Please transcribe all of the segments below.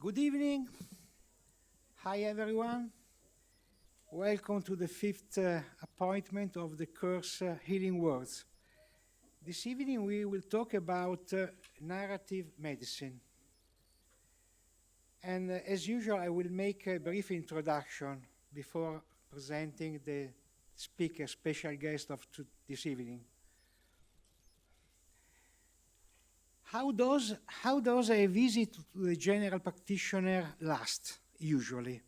Good evening. Hi, everyone. Welcome to the fifth appointment of the course Healing Words. This evening we will talk about narrative medicine. And as usual, I will make a brief introduction before presenting the speaker, special guest of this evening. How does a visit to the general practitioner last, usually?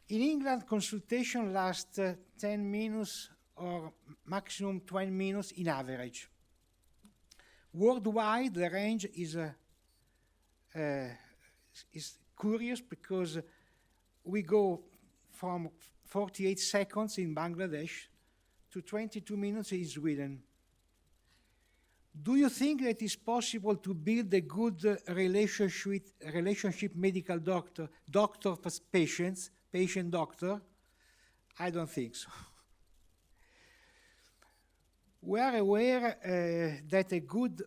In England, consultation lasts 10 minutes or maximum 20 minutes in average. Worldwide, the range is curious because we go from 48 seconds in Bangladesh to 22 minutes in Sweden. Do you think that it's possible to build a good relationship medical doctor patients, patient doctor? I don't think so. We are aware that a good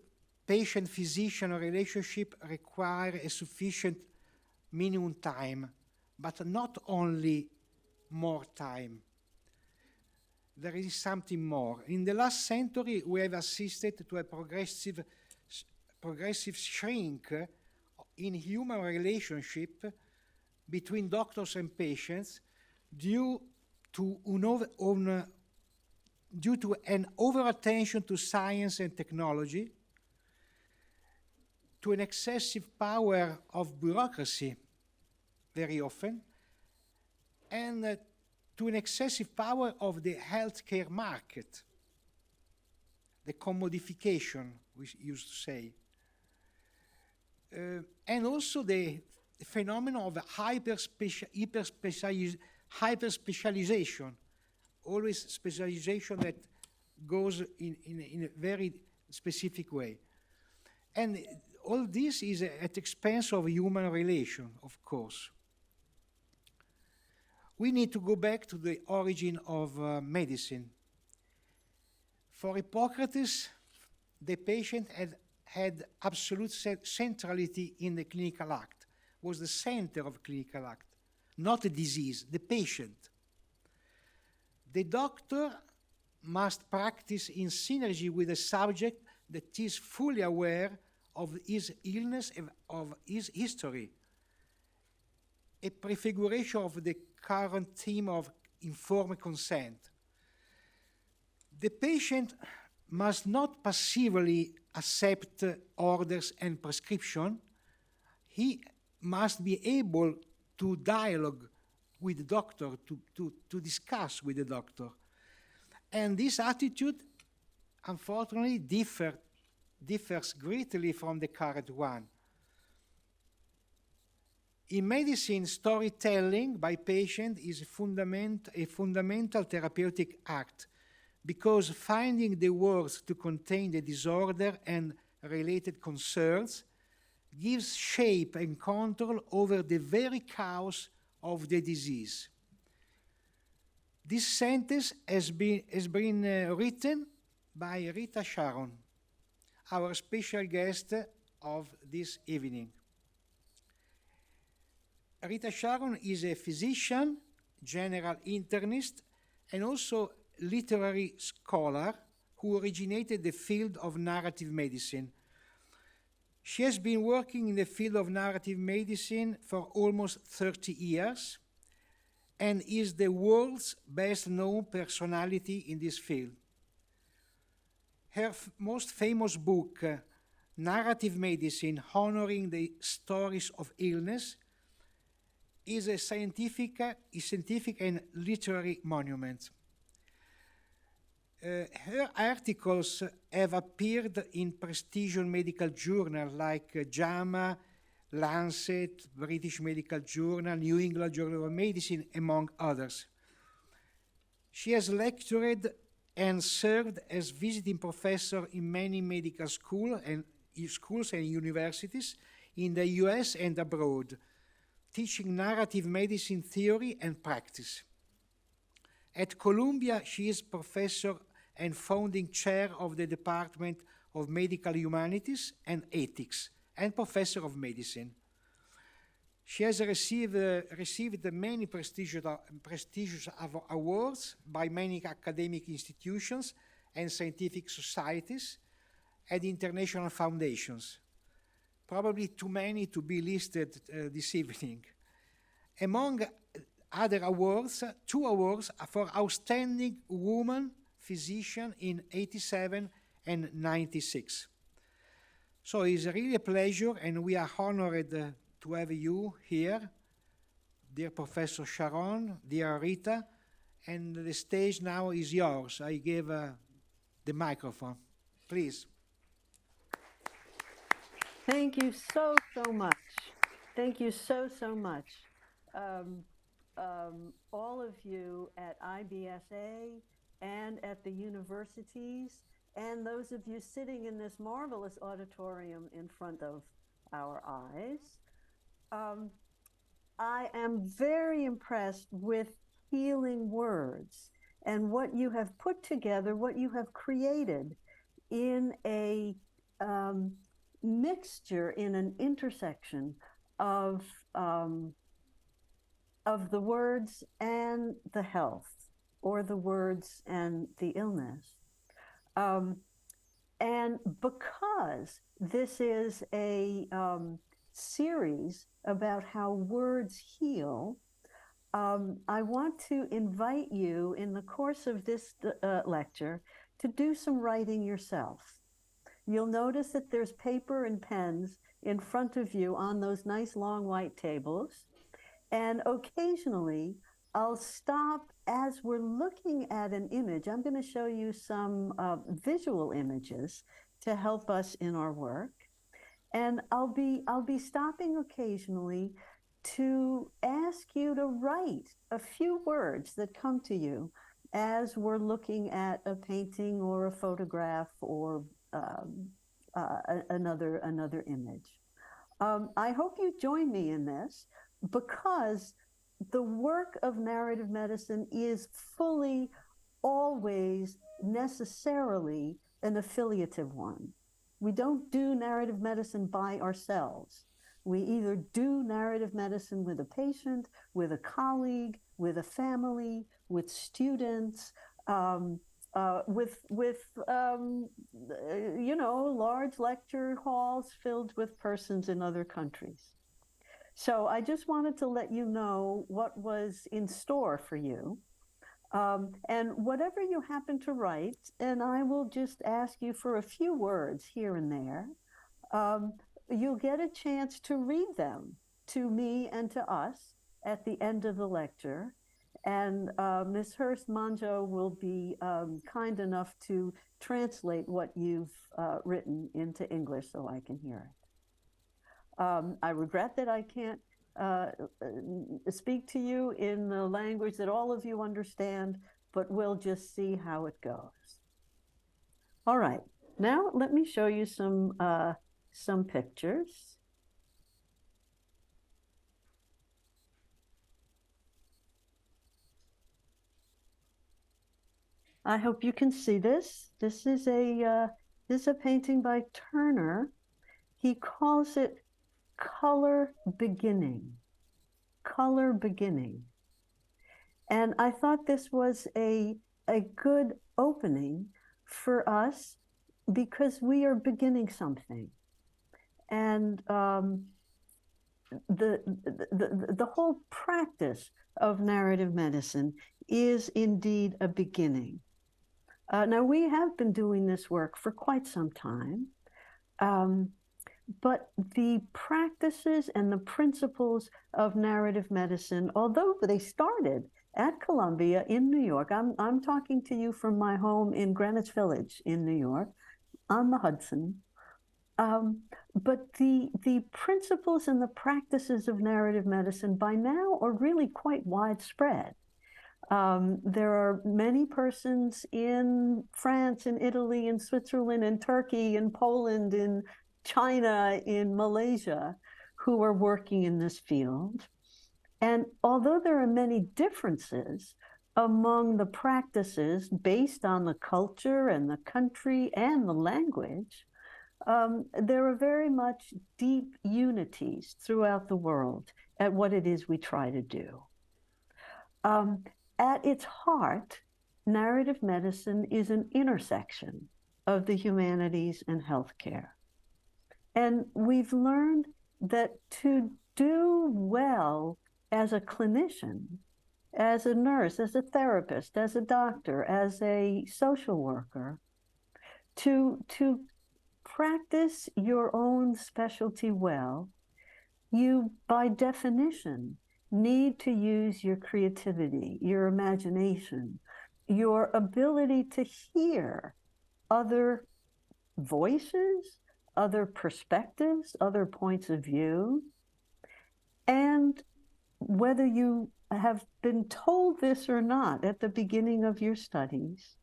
patient-physician relationship requires a sufficient minimum time, but not only more time. There is something more. In the last century, we have assisted to a progressive shrink in human relationship between doctors and patients due to an over-attention to science and technology, to an excessive power of bureaucracy very often, and to an excessive power of the healthcare market, the commodification, we used to say, and also the phenomenon of hyper-specialization, always specialization that goes in a very specific way. And all this is at the expense of human relation, of course. We need to go back to the origin of medicine. For Hippocrates, the patient had absolute centrality in the clinical act, was the center of clinical act, not the disease, the patient. The doctor must practice in synergy with the subject that is fully aware of his illness and of his history. A prefiguration of the current theme of informed consent. The patient must not passively accept orders and prescription. He must be able to dialogue with the doctor, to discuss with the doctor. And this attitude, unfortunately, differs greatly from the current one. In medicine, storytelling by patient is a fundamental therapeutic act because finding the words to contain the disorder and related concerns gives shape and control over the very cause of the disease. This sentence has been written by Rita Sharon, our special guest of this evening. Rita Sharon is a physician, general internist, and also literary scholar who originated the field of narrative medicine. She has been working in the field of narrative medicine for almost 30 years and is the world's best known personality in this field. Her most famous book, Narrative Medicine, Honoring the Stories of Illness, is a scientific and literary monument. Her articles have appeared in prestigious medical journals like JAMA, Lancet, British Medical Journal, New England Journal of Medicine, among others. She has lectured and served as visiting professor in many medical schools and universities in the US and abroad, teaching narrative medicine theory and practice. At Columbia, she is professor and founding chair of the Department of Medical Humanities and Ethics and professor of medicine. She has received many prestigious awards by many academic institutions and scientific societies and international foundations, probably too many to be listed this evening. Among other awards, 2 awards for Outstanding Woman Physician in 87 and 96. So it's really a pleasure, and we are honored to have you here, dear Professor Sharon, dear Rita, and the stage now is yours. I give the microphone. Please. Thank you so much. Thank you so much. All of you at IBSA and at the universities, and those of you sitting in this marvelous auditorium in front of our eyes. I am very impressed with healing words and what you have put together, what you have created in a mixture, in an intersection of the words and the health, or the words and the illness. And because this is a series about how words heal, I want to invite you in the course of this lecture to do some writing yourself. You'll notice that there's paper and pens in front of you on those nice long white tables. And occasionally I'll stop as we're looking at an image. I'm going to show you some visual images to help us in our work. And I'll be stopping occasionally to ask you to write a few words that come to you as we're looking at a painting or a photograph or another image. I hope you join me in this, because the work of narrative medicine is fully, always, necessarily an affiliative one. We don't do narrative medicine by ourselves. We either do narrative medicine with a patient, with a colleague, with a family, with students, with large lecture halls filled with persons in other countries. So I just wanted to let you know what was in store for you. And whatever you happen to write, and I will just ask you for a few words here and there, you'll get a chance to read them to me and to us at the end of the lecture. And Ms. Hurst Manjo will be kind enough to translate what you've written into English so I can hear it. I regret that I can't speak to you in the language that all of you understand, but we'll just see how it goes. All right, now let me show you some pictures. I hope you can see this. This is a painting by Turner. He calls it color beginning. Color beginning. And I thought this was a good opening for us, because we are beginning something. And the whole practice of narrative medicine is indeed a beginning. Now, we have been doing this work for quite some time. But the practices and the principles of narrative medicine, although they started at Columbia in New York, I'm talking to you from my home in Greenwich Village in New York, on the Hudson. But the principles and the practices of narrative medicine by now are really quite widespread. There are many persons in France, in Italy, in Switzerland, in Turkey, in Poland, in China, in Malaysia, who are working in this field. And although there are many differences among the practices based on the culture and the country and the language, there are very much deep unities throughout the world at what it is we try to do. At its heart, narrative medicine is an intersection of the humanities and healthcare. And we've learned that to do well as a clinician, as a nurse, as a therapist, as a doctor, as a social worker, to practice your own specialty well, you, by definition, need to use your creativity, your imagination, your ability to hear other voices, other perspectives, other points of view. And whether you have been told this or not at the beginning of your studies,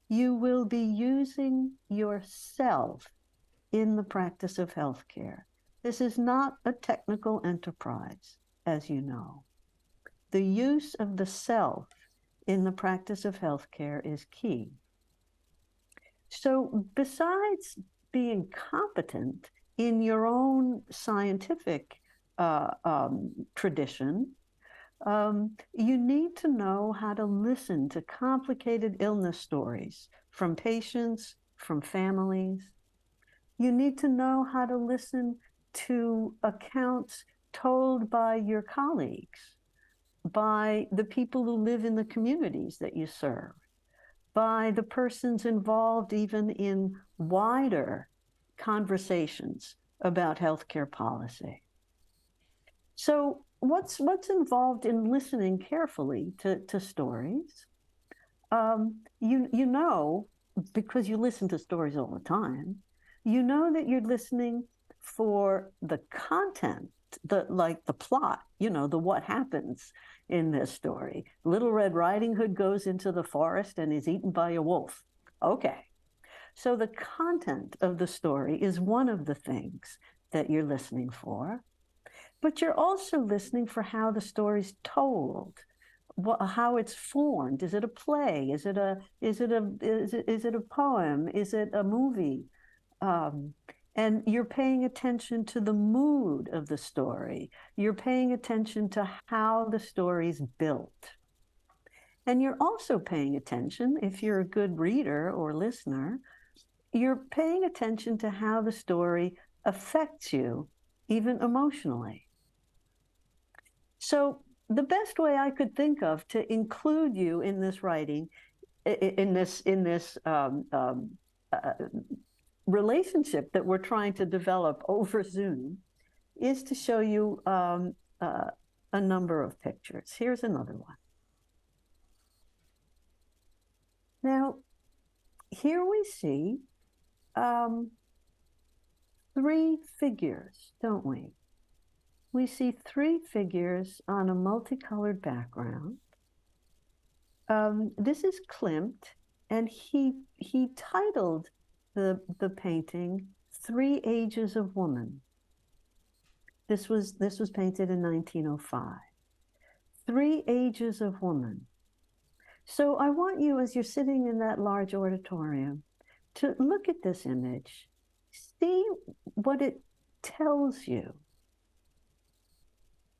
you will be using yourself in the practice of healthcare. This is not a technical enterprise, as you know. The use of the self in the practice of healthcare is key. So besides being competent in your own scientific tradition, you need to know how to listen to complicated illness stories from patients, from families. You need to know how to listen to accounts told by your colleagues, by the people who live in the communities that you serve, by the persons involved even in wider conversations about healthcare policy. So what's involved in listening carefully to stories? You know, because you listen to stories all the time, you know that you're listening for the content, like the plot, you know, the what happens in this story. Little Red Riding Hood goes into the forest and is eaten by a wolf. Okay. So the content of the story is one of the things that you're listening for, but you're also listening for how the story's told, how it's formed. Is it a play? Is it a poem? Is it a movie? And you're paying attention to the mood of the story. You're paying attention to how the story's built. And you're also paying attention, if you're a good reader or listener, you're paying attention to how the story affects you, even emotionally. So the best way I could think of to include you in this writing, in this relationship that we're trying to develop over Zoom, is to show you a number of pictures. Here's another one. Now, here we see 3 figures, don't we? We see 3 figures on a multicolored background. This is Klimt, and he titled the painting 3 Ages of Woman. This was painted in 1905. 3 Ages of Woman. So I want you, as you're sitting in that large auditorium, to look at this image, see what it tells you.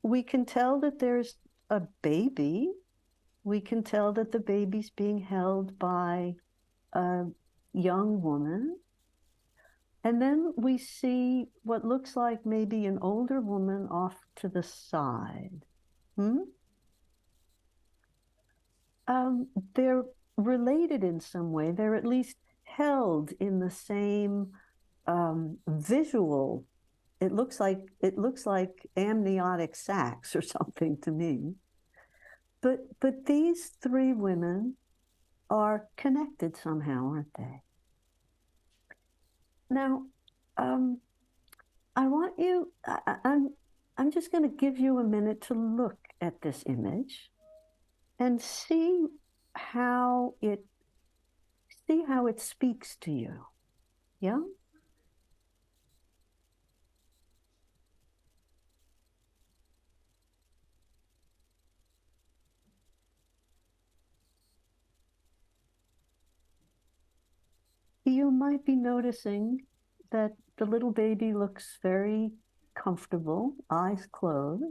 We can tell that there's a baby. We can tell that the baby's being held by a young woman. And then we see what looks like maybe an older woman off to the side. They're related in some way. They're at least held in the same visual. It looks like amniotic sacs or something to me. But these 3 women are connected somehow, aren't they? Now, I want you. I'm just going to give you a minute to look at this image and see how it speaks to you. Yeah? You might be noticing that the little baby looks very comfortable, eyes closed.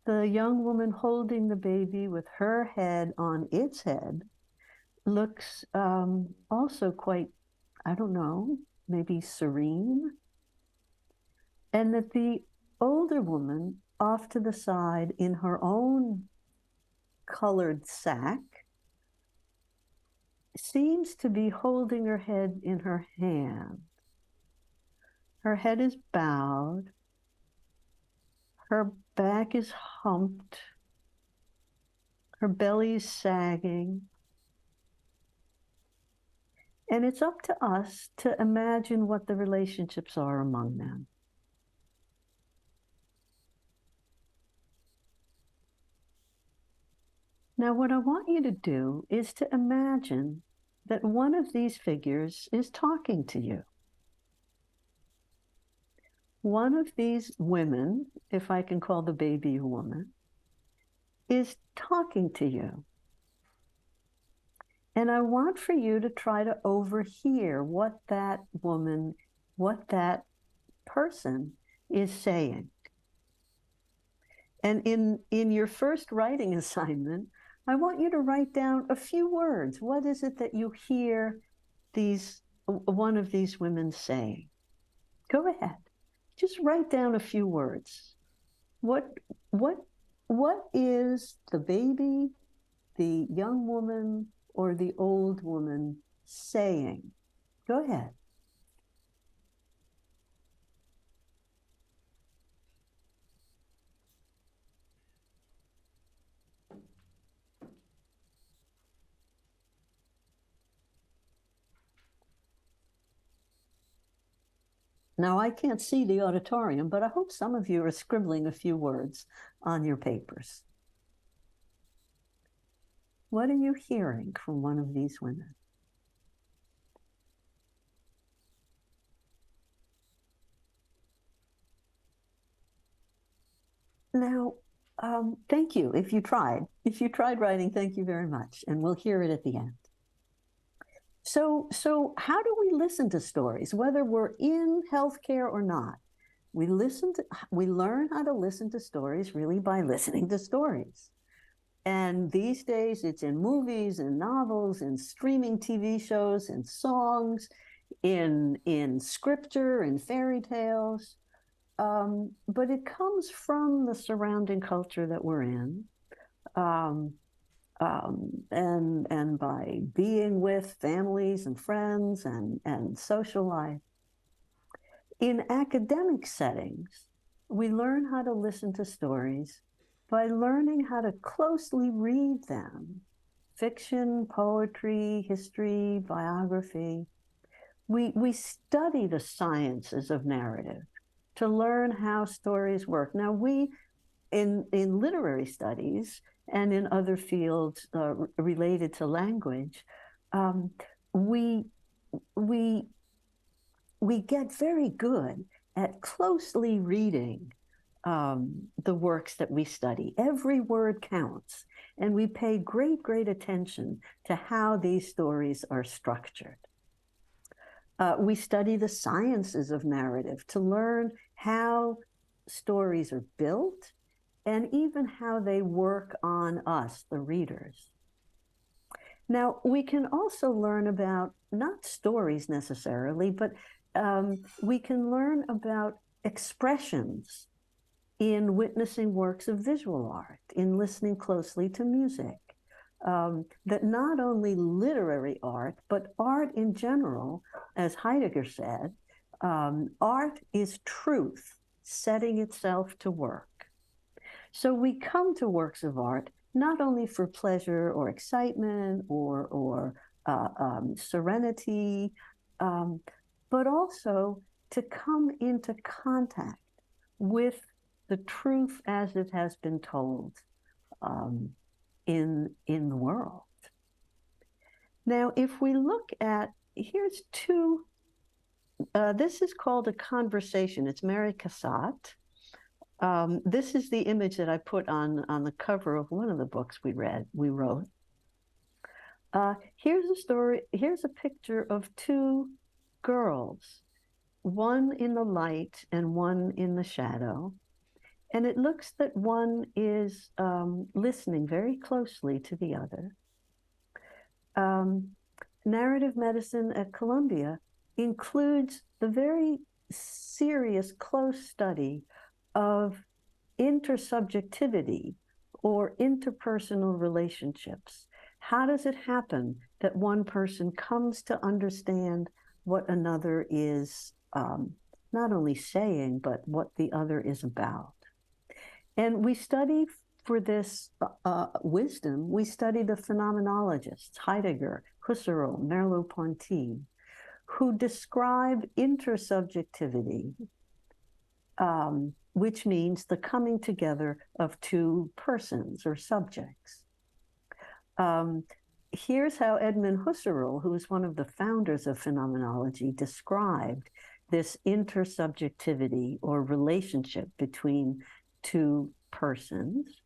The young woman holding the baby with her head on its head looks also quite, I don't know, maybe serene. And that the older woman off to the side in her own colored sack seems to be holding her head in her hand. Her head is bowed. Her back is humped. Her belly is sagging. And it's up to us to imagine what the relationships are among them. Now, what I want you to do is to imagine that one of these figures is talking to you. One of these women, if I can call the baby a woman, is talking to you. And I want for you to try to overhear what that woman, what that person is saying. And in your first writing assignment, I want you to write down a few words. What is it that you hear one of these women saying? Go ahead. Just write down a few words. What is the baby, the young woman, or the old woman saying? Go ahead. Now, I can't see the auditorium, but I hope some of you are scribbling a few words on your papers. What are you hearing from one of these women? Now, thank you if you tried. If you tried writing, thank you very much, and we'll hear it at the end. So how do we listen to stories, whether we're in healthcare or not? We learn how to listen to stories really by listening to stories. And these days it's in movies and novels and streaming TV shows and songs, in scripture and fairy tales. But it comes from the surrounding culture that we're in. And by being with families and friends and social life. In academic settings, we learn how to listen to stories by learning how to closely read them. Fiction, poetry, history, biography. We study the sciences of narrative to learn how stories work. Now, in literary studies, and in other fields related to language, we get very good at closely reading the works that we study. Every word counts, and we pay great attention to how these stories are structured. We study the sciences of narrative to learn how stories are built, and even how they work on us, the readers. Now, we can also learn about, not stories necessarily, but we can learn about expressions in witnessing works of visual art, in listening closely to music. That not only literary art, but art in general, as Heidegger said, art is truth setting itself to work. So we come to works of art not only for pleasure or excitement or serenity, but also to come into contact with the truth as it has been told in the world. Now, if we look at, here's two, this is called a conversation. It's Mary Cassatt. This is the image that I put on the cover of one of the books we wrote. Here's a story, here's a picture of two girls one in the light and one in the shadow. And it looks that one is listening very closely to the other. Narrative medicine at Columbia includes the very serious, close study of intersubjectivity or interpersonal relationships. How does it happen that one person comes to understand what another is not only saying, but what the other is about? And we study for this wisdom, we study the phenomenologists, Heidegger, Husserl, Merleau-Ponty, who describe intersubjectivity, which means the coming together of two persons or subjects. Here's how Edmund Husserl, who is one of the founders of phenomenology, described this intersubjectivity or relationship between two persons.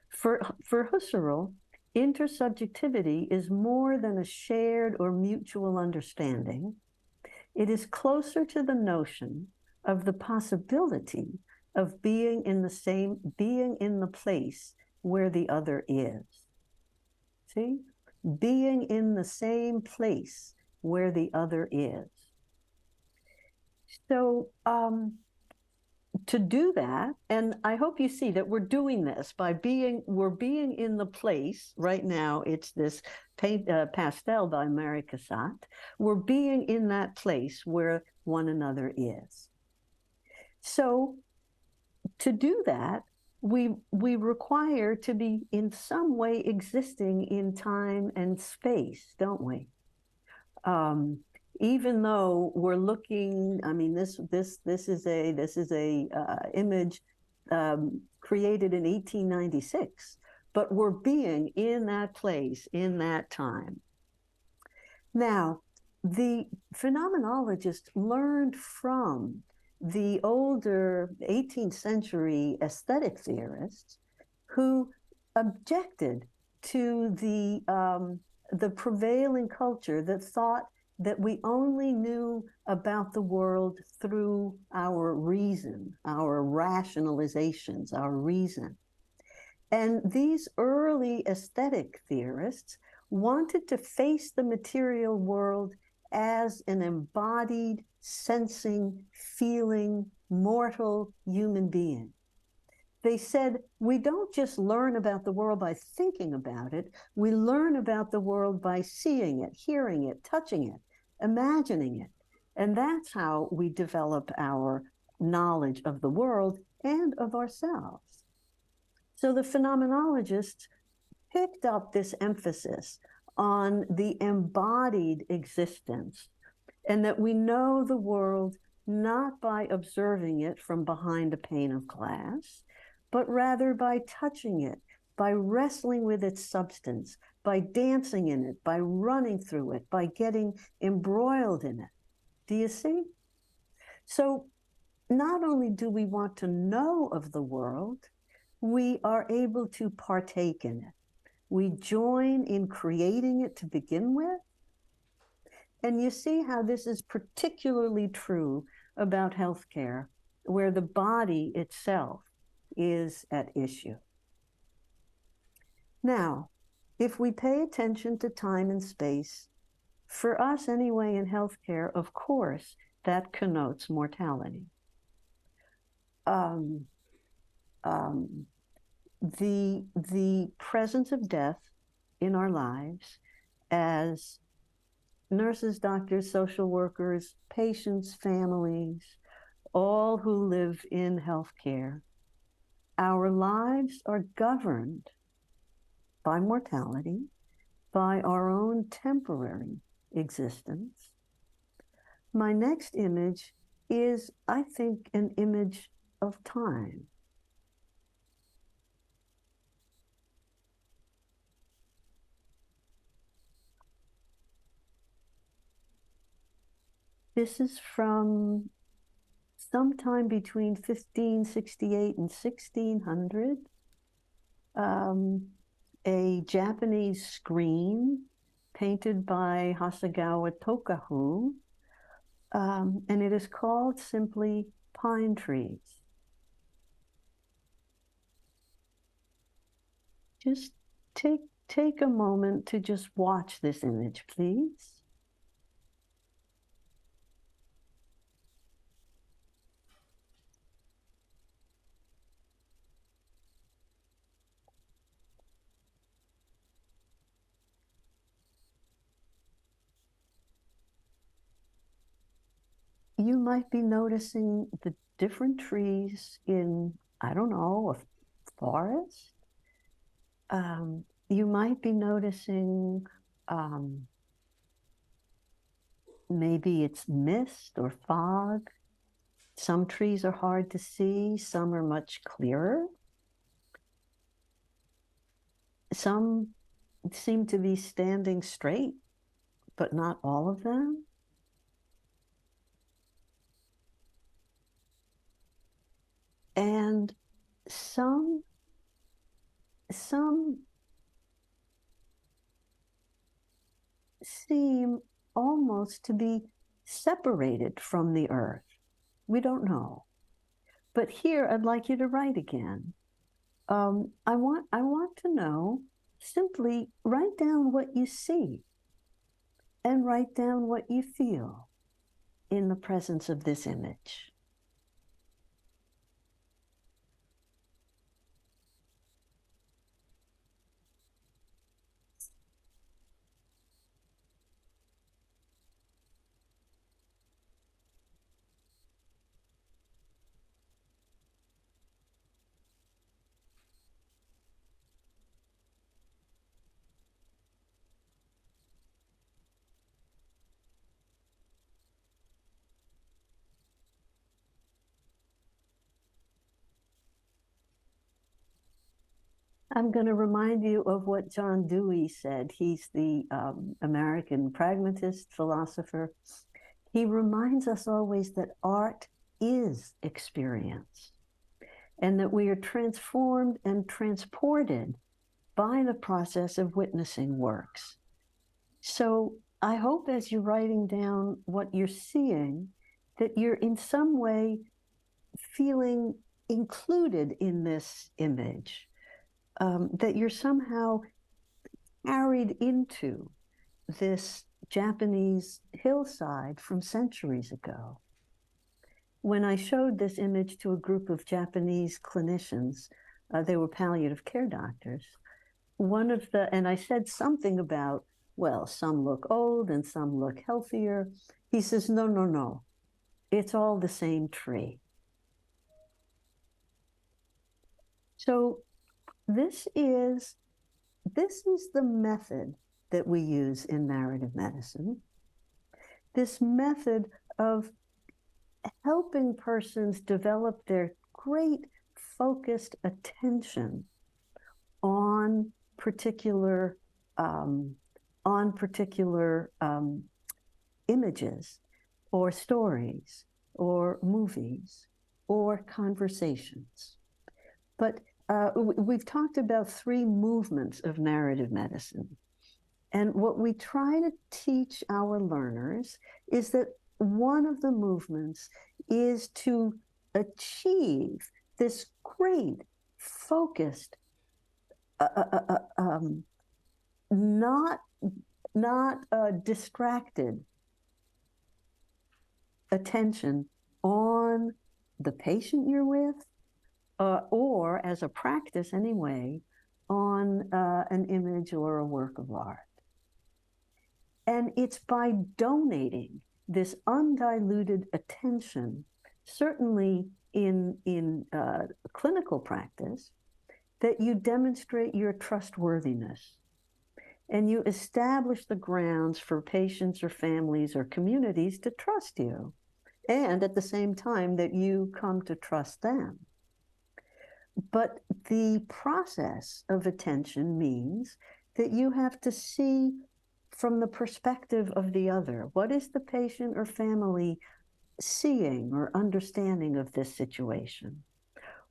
For Husserl, intersubjectivity is more than a shared or mutual understanding. It is closer to the notion of the possibility of being in the place where the other is. See? Being in the same place where the other is. So, to do that, and I hope you see that we're doing this by we're being in the place. Right now, it's this pastel by Mary Cassatt. We're being in that place where one another is. So to do that, we require to be in some way existing in time and space, don't we? Even though we're looking, I mean, this is a image created in 1896, but we're being in that place, in that time. Now, the phenomenologists learned from the older 18th century aesthetic theorists who objected to the prevailing culture that thought that we only knew about the world through our reason, our rationalizations, our reason. And these early aesthetic theorists wanted to face the material world as an embodied, sensing, feeling, mortal human being. They said, we don't just learn about the world by thinking about it, we learn about the world by seeing it, hearing it, touching it, imagining it. And that's how we develop our knowledge of the world and of ourselves. So the phenomenologists picked up this emphasis on the embodied existence, and that we know the world not by observing it from behind a pane of glass, but rather by touching it, by wrestling with its substance, by dancing in it, by running through it, by getting embroiled in it. Do you see? So not only do we want to know of the world, we are able to partake in it. We join in creating it to begin with. And you see how this is particularly true about healthcare, where the body itself is at issue. Now, if we pay attention to time and space, for us anyway in healthcare, of course, that connotes mortality. The presence of death in our lives as nurses, doctors, social workers, patients, families, all who live in healthcare, our lives are governed by mortality, by our own temporary existence. My next image is, I think, an image of time. This is from sometime between 1568 and 1600, a Japanese screen painted by Hasegawa Tokahu, and it is called simply Pine Trees. Just take a moment to just watch this image, please. You might be noticing the different trees in, I don't know, a forest. You might be noticing maybe it's mist or fog. Some trees are hard to see, some are much clearer. Some seem to be standing straight, but not all of them. And some seem almost to be separated from the earth. We don't know. But here, I'd like you to write again. I want to know, simply write down what you see and write down what you feel in the presence of this image. I'm going to remind you of what John Dewey said. He's the American pragmatist philosopher. He reminds us always that art is experience, and that we are transformed and transported by the process of witnessing works. So I hope as you're writing down what you're seeing, that you're in some way feeling included in this image, that you're somehow carried into this Japanese hillside from centuries ago. When I showed this image to a group of Japanese clinicians, they were palliative care doctors, and I said something about, well, some look old and some look healthier. He says, no, it's all the same tree. So this is the method that we use in narrative medicine. This method of helping persons develop their great focused attention on particular images or stories or movies or conversations. But we've talked about 3 movements of narrative medicine. And what we try to teach our learners is that one of the movements is to achieve this great, focused, not distracted attention on the patient you're with, or as a practice anyway, on an image or a work of art. And it's by donating this undiluted attention, certainly in clinical practice, that you demonstrate your trustworthiness. And you establish the grounds for patients or families or communities to trust you. And at the same time that you come to trust them. But the process of attention means that you have to see from the perspective of the other. What is the patient or family seeing or understanding of this situation?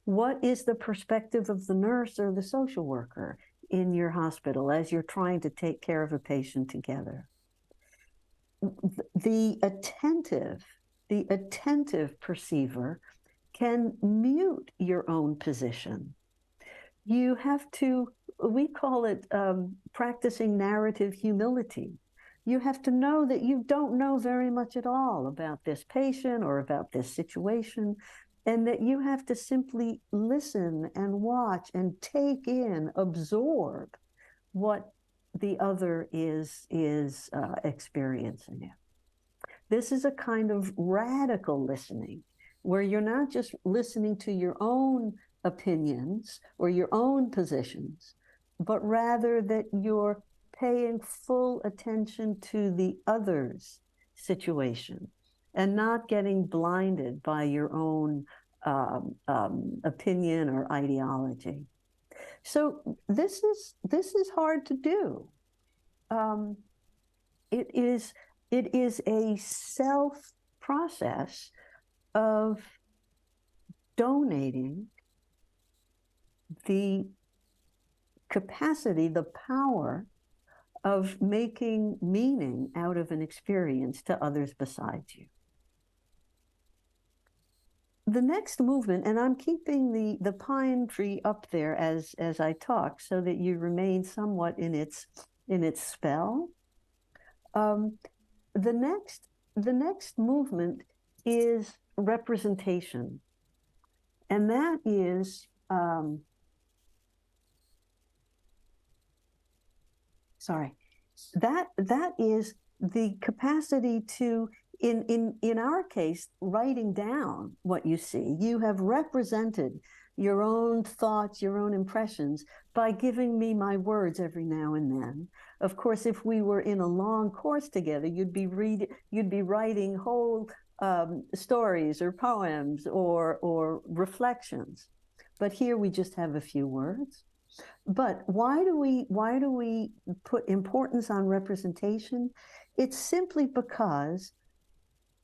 What is the perspective of the nurse or the social worker in your hospital as you're trying to take care of a patient together? the attentive perceiver can mute your own position. You have to, we call it practicing narrative humility. You have to know that you don't know very much at all about this patient or about this situation, and that you have to simply listen and watch and take in, absorb what the other is experiencing. This is a kind of radical listening where you're not just listening to your own opinions or your own positions, but rather that you're paying full attention to the other's situation and not getting blinded by your own opinion or ideology. So this is hard to do. It is a self process of donating the capacity, the power of making meaning out of an experience to others besides you. The next movement, and I'm keeping the pine tree up there as I talk so that you remain somewhat in its spell. The next movement is representation, and that is that is the capacity to, in our case, writing down what you see. You have represented your own thoughts, your own impressions by giving me my words every now and then. Of course, if we were in a long course together, you'd be writing whole stories or poems or reflections. But here we just have a few words. But why do we put importance on representation? It's simply because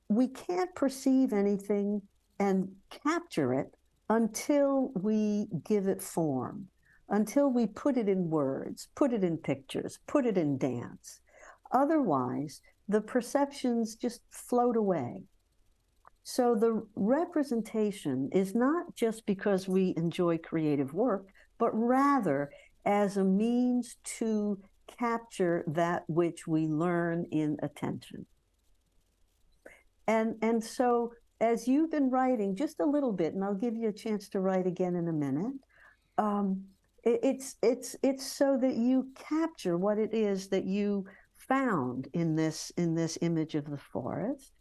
we can't perceive anything and capture it until we give it form, until we put it in words, put it in pictures, put it in dance. Otherwise, the perceptions just float away. So the representation is not just because we enjoy creative work, but rather as a means to capture that which we learn in attention. And so as you've been writing just a little bit, and I'll give you a chance to write again in a minute, it's so that you capture what it is that you found in this image of the forest.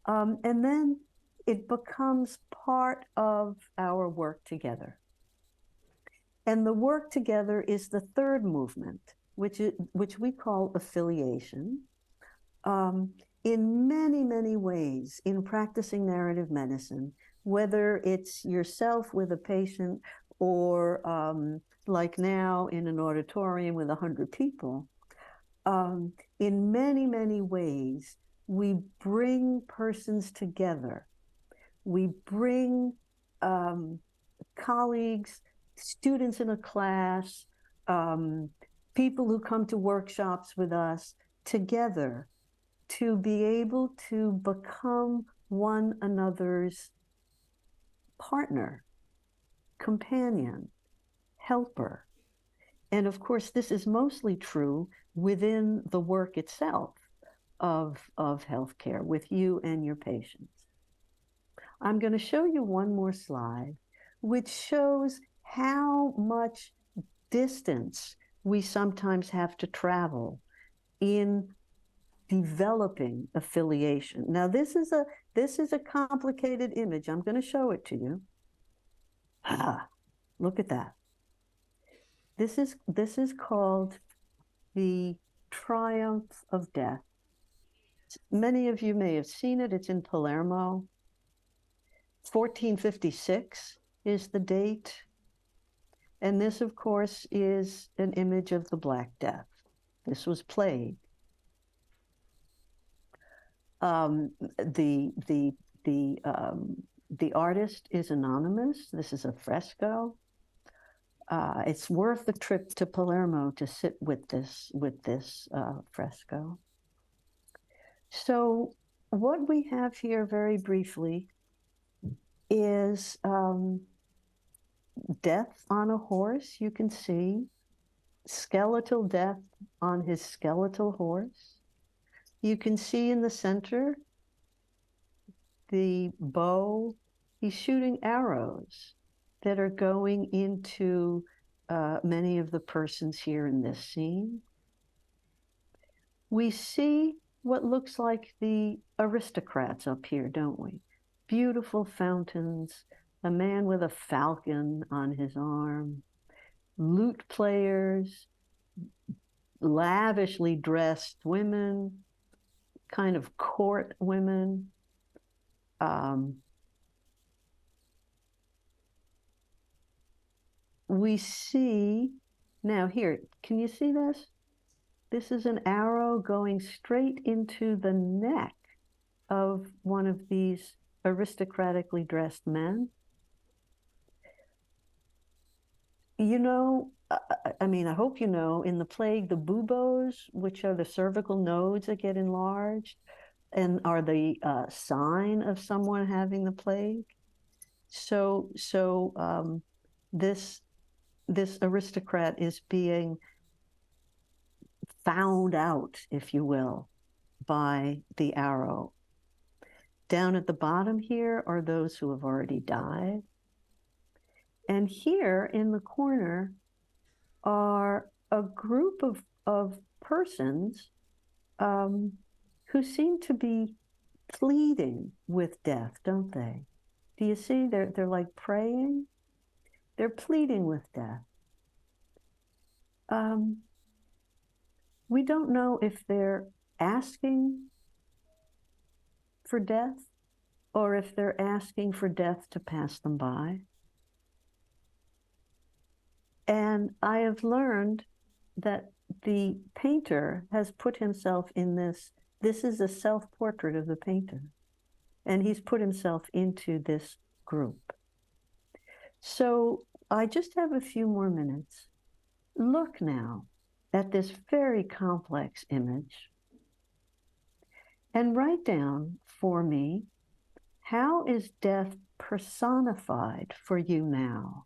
And then it becomes part of our work together. And the work together is the third movement, which we call affiliation. In many, many ways, in practicing narrative medicine, whether it's yourself with a patient or like now in an auditorium with 100 people, in many, many ways, we bring persons together. We bring colleagues, students in a class, people who come to workshops with us together to be able to become one another's partner, companion, helper. And of course, this is mostly true within the work itself of healthcare with you and your patients. I'm going to show you one more slide, which shows how much distance we sometimes have to travel in developing affiliation. Now, this is a complicated image. I'm going to show it to you. Look at that. This is called the Triumph of Death. Many of you may have seen it. It's in Palermo. 1456 is the date. And this, of course, is an image of the Black Death. This was plague. The artist is anonymous. This is a fresco. It's worth the trip to Palermo to sit with this fresco. So what we have here very briefly is Death on a horse, you can see, skeletal Death on his skeletal horse. You can see in the center the bow. He's shooting arrows that are going into many of the persons here in this scene. We see what looks like the aristocrats up here, don't we? Beautiful fountains, a man with a falcon on his arm, lute players, lavishly dressed women, kind of court women. We see, now here, can you see this? This is an arrow going straight into the neck of one of these aristocratically dressed men. You know, I mean, I hope you know, in the plague, the buboes, which are the cervical nodes that get enlarged and are the sign of someone having the plague. So this aristocrat is being found out, if you will, by the arrow. Down at the bottom here are those who have already died. And here in the corner are a group of persons who seem to be pleading with death, don't they? Do you see? They're like praying. They're pleading with death. We don't know if they're asking for death or if they're asking for death to pass them by. And I have learned that the painter has put himself in this. This is a self-portrait of the painter. And he's put himself into this group. So I just have a few more minutes. Look now at this very complex image and write down for me, how is death personified for you now?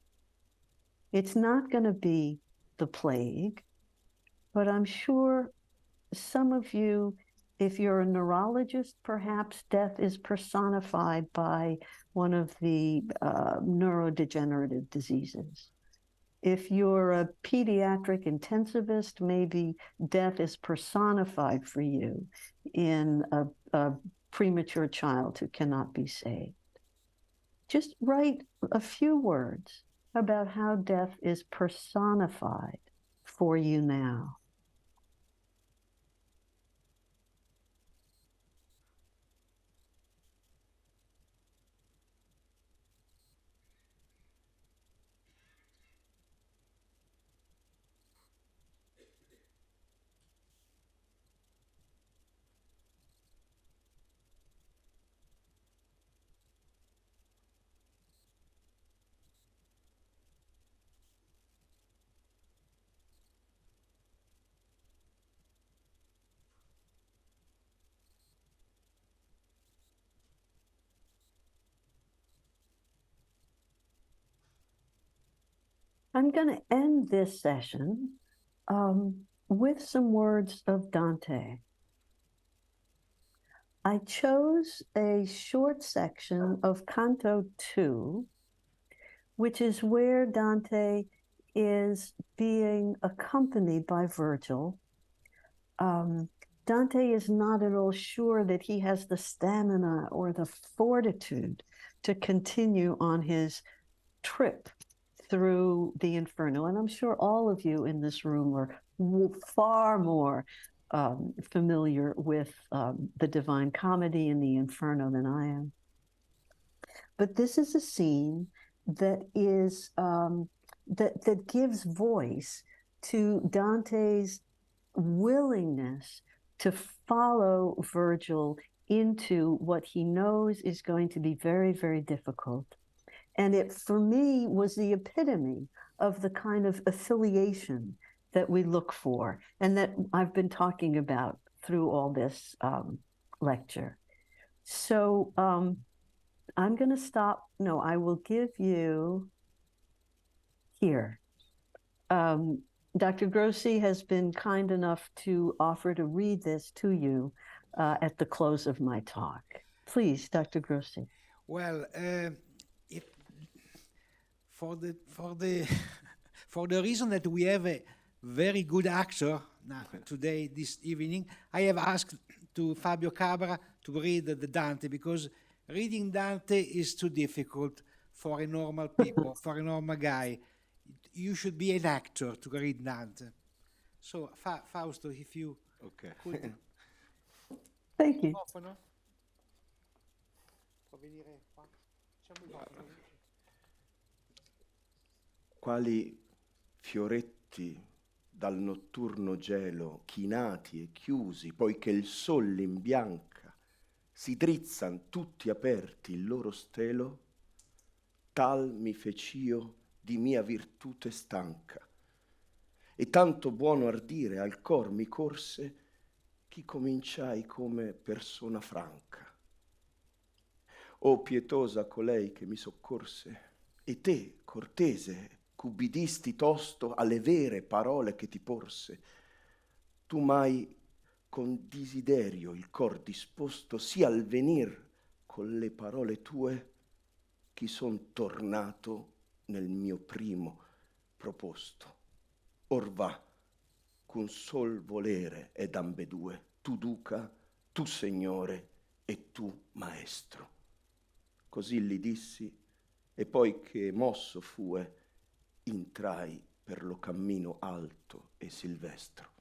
It's not going to be the plague, but I'm sure some of you, if you're a neurologist, perhaps death is personified by one of the neurodegenerative diseases. If you're a pediatric intensivist, maybe death is personified for you in a premature child who cannot be saved. Just write a few words about how death is personified for you now. I'm going to end this session with some words of Dante. I chose a short section of Canto 2, which is where Dante is being accompanied by Virgil. Dante is not at all sure that he has the stamina or the fortitude to continue on his trip through the Inferno. And I'm sure all of you in this room are far more familiar with the Divine Comedy and the Inferno than I am. But this is a scene that is that gives voice to Dante's willingness to follow Virgil into what he knows is going to be very, very difficult. And it, for me, was the epitome of the kind of affiliation that we look for and that I've been talking about through all this lecture. So I'm going to stop. No, I will give you here. Dr. Grossi has been kind enough to offer to read this to you at the close of my talk. Please, Dr. Grossi. Well, it, for the for the reason that we have a very good actor today, this evening, I have asked to Fabio Cabra to read the Dante, because reading Dante is too difficult for a normal people, for a normal guy. You should be an actor to read Dante. So, Fausto, if you could. Thank you. Microfono? Può venire qua? C'è un microfono. Quali fioretti dal notturno gelo, chinati e chiusi, poiché il sol li imbianca, si drizzan tutti aperti il loro stelo, tal mi fec'io di mia virtute stanca, e tanto buono ardire al cor mi corse, chi cominciai come persona franca. O pietosa colei che mi soccorse, e te, cortese, cubbidisti tosto alle vere parole che ti porse, tu mai con desiderio il cor disposto sia al venir con le parole tue, chi son tornato nel mio primo proposto. Or va, con sol volere ed ambedue, tu duca, tu signore e tu maestro. Così gli dissi, e poi che mosso fue, intrai per lo cammino alto e silvestro.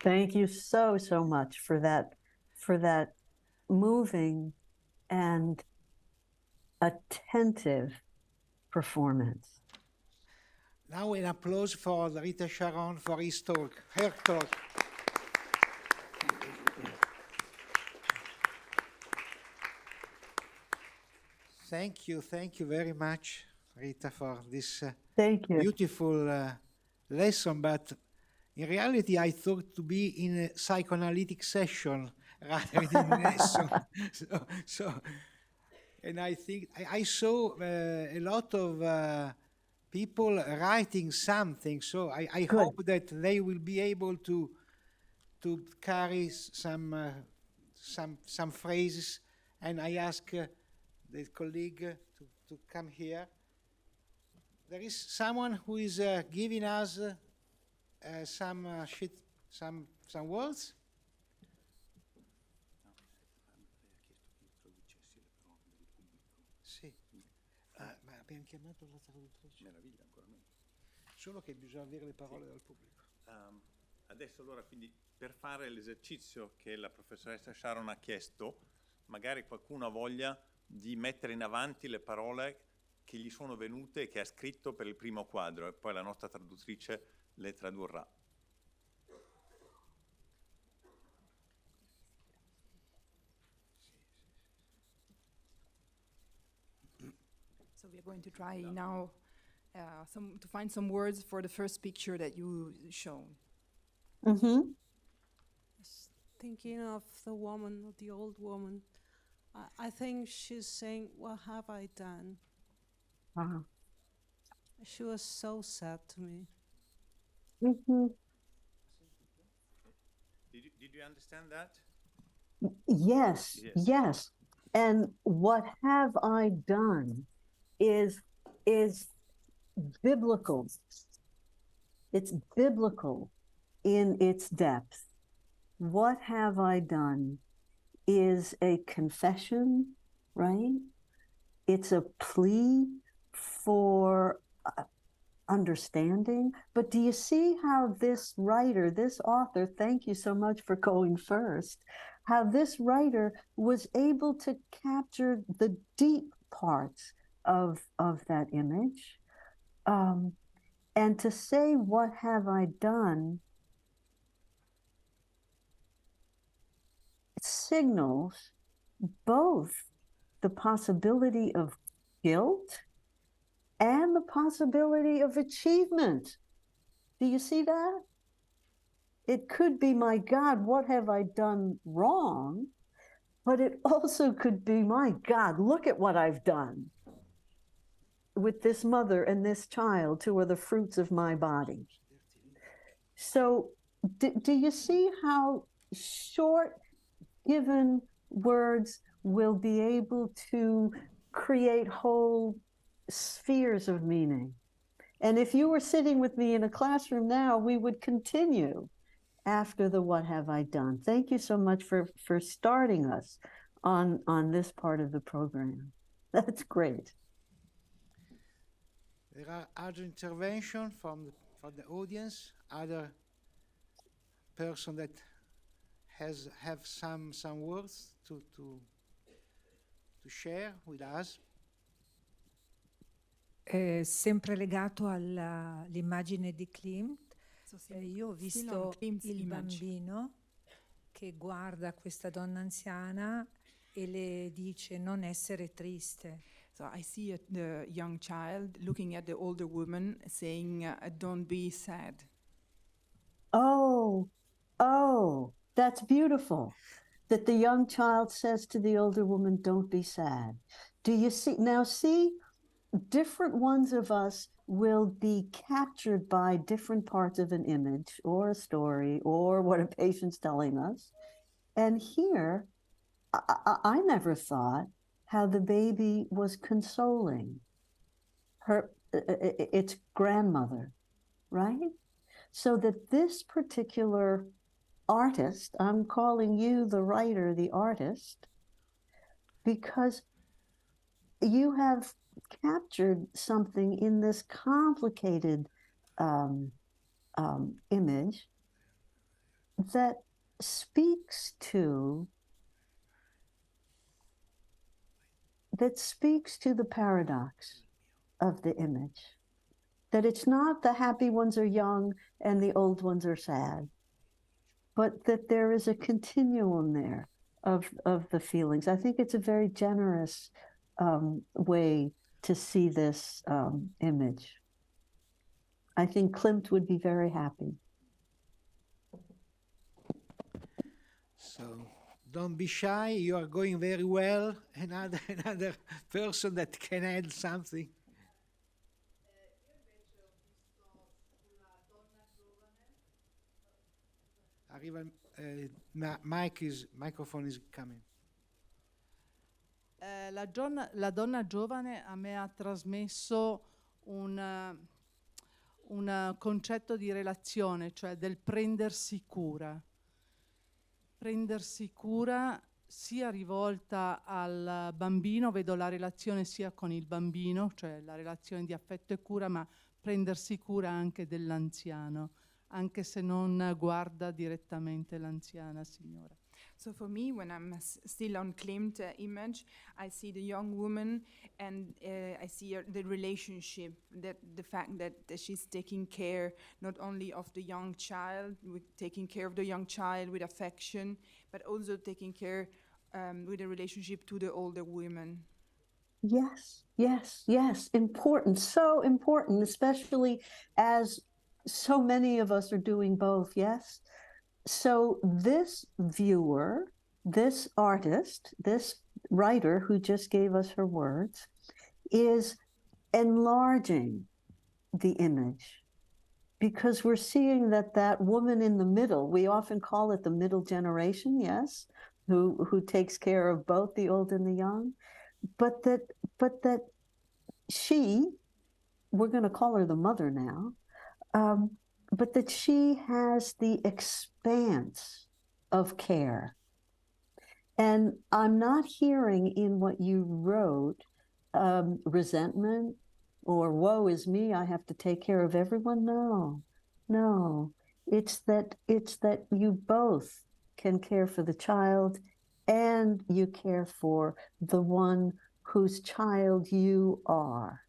Thank you so much for that moving and attentive performance. Now an applause for Rita Sharon for his talk, her talk. Thank you very much, Rita, for this Thank you. beautiful lesson. But in reality, I thought to be in a psychoanalytic session rather than a lesson. And I think I saw a lot of people writing something. So I Good. hope that they will be able to carry some phrases. And I ask the colleague to come here. There is someone who is giving us some words. Sì. Ma abbiamo chiamato la traduttrice. Meraviglia, ancora meglio. Solo che bisogna avere le parole dal pubblico. Adesso allora, quindi, per fare l'esercizio che la professoressa Sharon ha chiesto, magari qualcuno ha voglia di mettere in avanti le parole che gli sono venute e che ha scritto per il primo quadro, e poi la nostra traduttrice le tradurrà. So we're going to try now to find some words for the first picture that you shown. Mm-hmm. Just thinking of the woman, of the old woman, I think she's saying, "What have I done?" Uh-huh. She was so sad to me. Mm-hmm. Did you understand that? Yes, Yes. yes. And what have I done is biblical. It's biblical in its depth. What have I done is a confession, right? It's a plea for understanding. But do you see how this writer, this author, thank you so much for going first, how this writer was able to capture the deep parts of that image, and to say, what have I done, signals both the possibility of guilt and the possibility of achievement. Do you see that? It could be, my God, what have I done wrong? But it also could be, my God, look at what I've done with this mother and this child, who are the fruits of my body. So, do you see how short given words will be able to create whole spheres of meaning? And if you were sitting with me in a classroom now, we would continue after the what have I done. Thank you so much for starting us on this part of the program. That's great. There are other intervention from the audience, other person that have some words to share with us. Sempre legato all'immagine di Klimt, io ho still on visto Klimt's il image. bambino che guarda questa donna anziana e le dice non essere triste. So I see the young child looking at the older woman saying, don't be sad. Oh, that's beautiful. That the young child says to the older woman, don't be sad. Do you see? Now, see, different ones of us will be captured by different parts of an image or a story or what a patient's telling us. And here, I never thought how the baby was consoling its grandmother, right? So that this particular artist, I'm calling you the writer, the artist, because you have captured something in this complicated image that speaks to the paradox of the image. That it's not the happy ones are young and the old ones are sad, but that there is a continuum there of the feelings. I think it's a very generous way to see this image. I think Klimt would be very happy. So don't be shy, you are going very well. Another person that can add something. Arriva, microphone is coming. La donna giovane a me ha trasmesso un concetto di relazione, cioè del prendersi cura. Prendersi cura sia rivolta al bambino, vedo la relazione sia con il bambino, cioè la relazione di affetto e cura, ma prendersi cura anche dell'anziano, anche se non guarda direttamente l'anziana signora. So for me, when I'm still on Klimt image, I see the young woman and I see the relationship, that the fact that she's taking care not only of the young child, taking care of the young child with affection, but also taking care with a relationship to the older women. Yes, yes, yes. Important, so important, especially as so many of us are doing both, yes? So this viewer, this artist, this writer who just gave us her words, is enlarging the image because we're seeing that woman in the middle, we often call it the middle generation, yes, who takes care of both the old and the young, but that she, we're going to call her the mother now, but that she has the expanse of care. And I'm not hearing in what you wrote resentment or woe is me, I have to take care of everyone. No. It's that you both can care for the child and you care for the one whose child you are.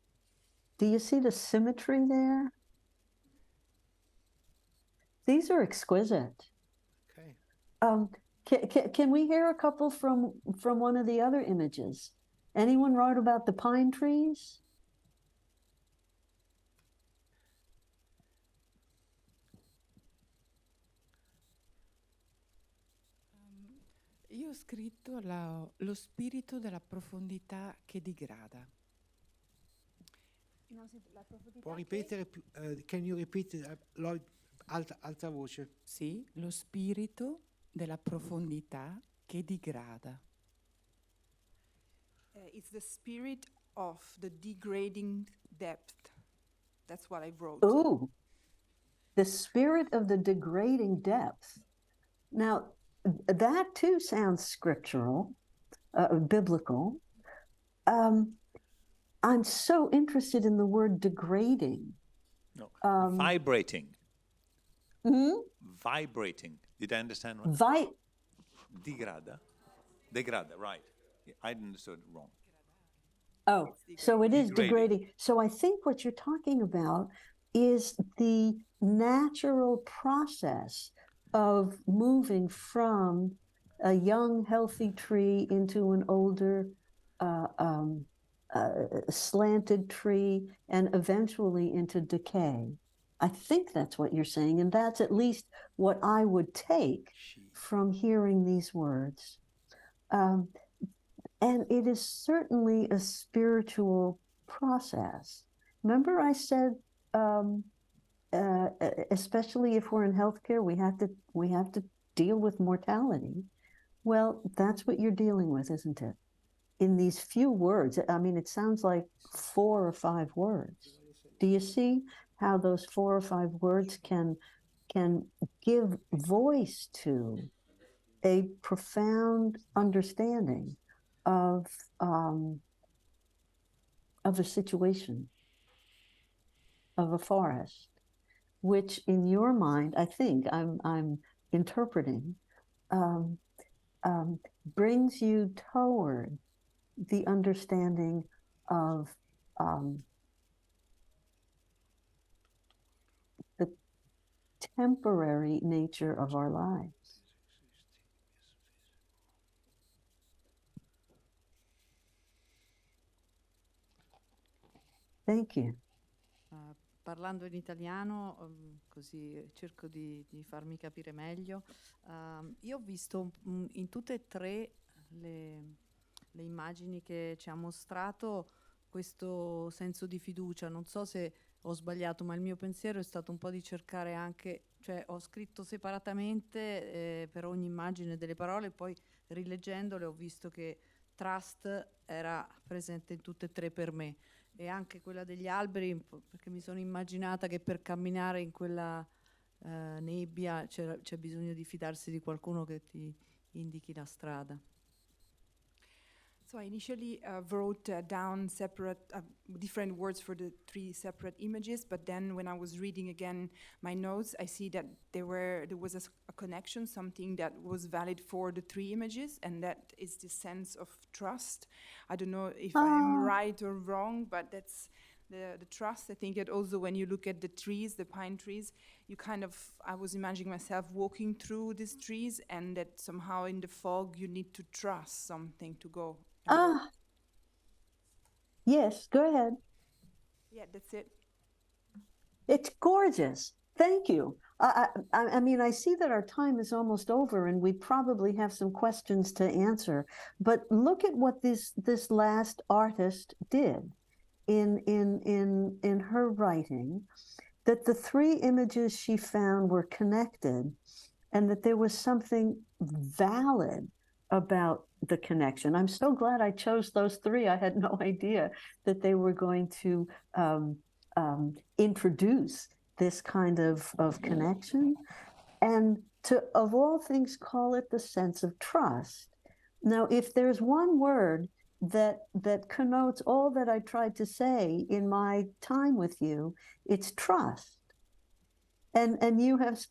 Do you see the symmetry there? These are exquisite. Okay. Can we hear a couple from one of the other images? Anyone wrote about the pine trees? Io ho scritto lo spirito della profondità che digrada. Può ripetere can you repeat Lloyd, alta voce? Sì, lo spirito della profondità che digrada. It's the spirit of the degrading depth. That's what I wrote. Ooh, the spirit of the degrading depth. Now, that too sounds scriptural, biblical. I'm so interested in the word degrading. No, vibrating. Hmm? Vibrating. Did I understand? Right? Degrada. Degrada, right. Yeah, I understood wrong. Oh, so it is Degrading. degrading. So I think what you're talking about is the natural process of moving from a young, healthy tree into an older, slanted tree and eventually into decay. I think that's what you're saying. And that's at least what I would take from hearing these words. And it is certainly a spiritual process. Remember I said, especially if we're in healthcare, we have to deal with mortality. Well, that's what you're dealing with, isn't it? In these few words, I mean, it sounds like 4 or 5 words. Do you see how those 4 or 5 words can give voice to a profound understanding of a situation, of a forest, which in your mind, I think I'm interpreting, brings you toward the understanding of the temporary nature of our lives. Thank you. Parlando in italiano, così cerco di farmi capire meglio. Io ho visto in tutte e tre le immagini che ci ha mostrato questo senso di fiducia. Non so se ho sbagliato, ma il mio pensiero è stato un po' di cercare anche, cioè ho scritto separatamente per ogni immagine delle parole, e poi rileggendole ho visto che trust era presente in tutte e tre per me. E anche quella degli alberi, perché mi sono immaginata che per camminare in quella nebbia c'è bisogno di fidarsi di qualcuno che ti indichi la strada. So I initially wrote down separate, different words for the 3 separate images, but then when I was reading again my notes, I see that there was a connection, something that was valid for the 3 images, and that is the sense of trust. I don't know if I'm right or wrong, but that's the trust. I think that also when you look at the trees, the pine trees, you I was imagining myself walking through these trees, and that somehow in the fog you need to trust something to go. Yes, go ahead. Yeah, that's it. It's gorgeous. Thank you. I mean, I see that our time is almost over and we probably have some questions to answer, but look at what this last artist did in her writing, that the 3 images she found were connected and that there was something valid about the connection. I'm so glad I chose those 3. I had no idea that they were going to introduce this kind of connection, and to, of all things, call it the sense of trust. Now, if there's one word that connotes all that I tried to say in my time with you, it's trust. And you have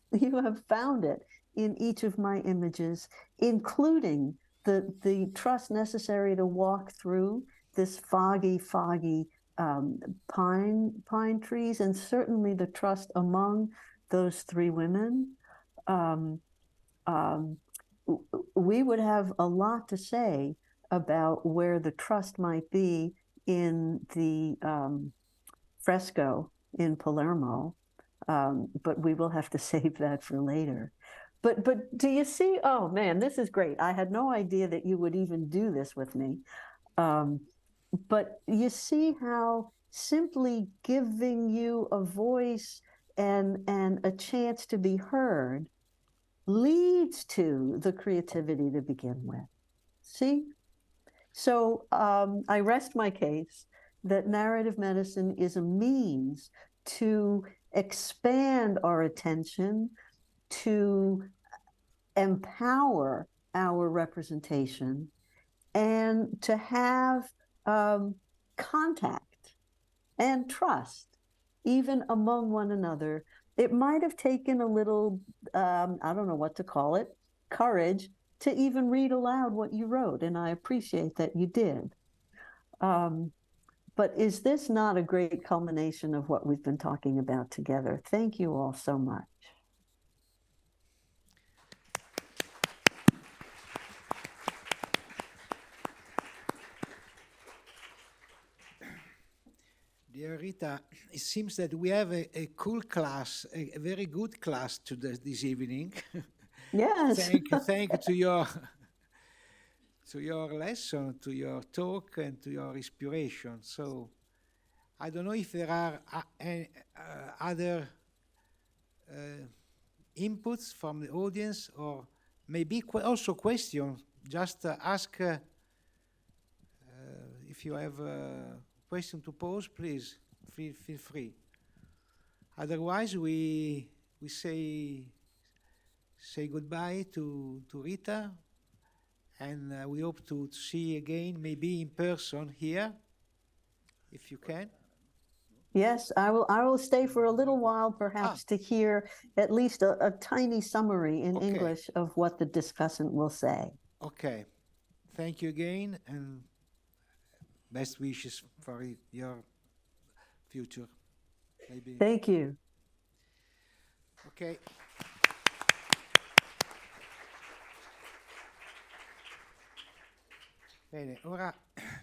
found it in each of my images, including the trust necessary to walk through this foggy pine trees, and certainly the trust among those 3 women. We would have a lot to say about where the trust might be in the fresco in Palermo, but we will have to save that for later. But do you see? Oh man, this is great. I had no idea that you would even do this with me. But you see how simply giving you a voice and a chance to be heard leads to the creativity to begin with. See? So I rest my case that narrative medicine is a means to expand our attention, to empower our representation, and to have contact and trust, even among one another. It might have taken a little, I don't know what to call it, courage to even read aloud what you wrote, and I appreciate that you did. But is this not a great culmination of what we've been talking about together? Thank you all so much. Dear Rita, it seems that we have a cool class, a very good class this evening. Yes. Thank to your lesson, to your talk, and to your inspiration. So I don't know if there are other inputs from the audience, or maybe also questions. Just ask if you have a question to pose, please feel free. Otherwise, we say goodbye to Rita, and we hope to see you again, maybe in person here, if you can. Yes, I will stay for a little while, perhaps, to hear at least a tiny summary in English of what the discussant will say. Okay. Thank you again, and best wishes for your future. Maybe. Thank you. Okay. Bene, ora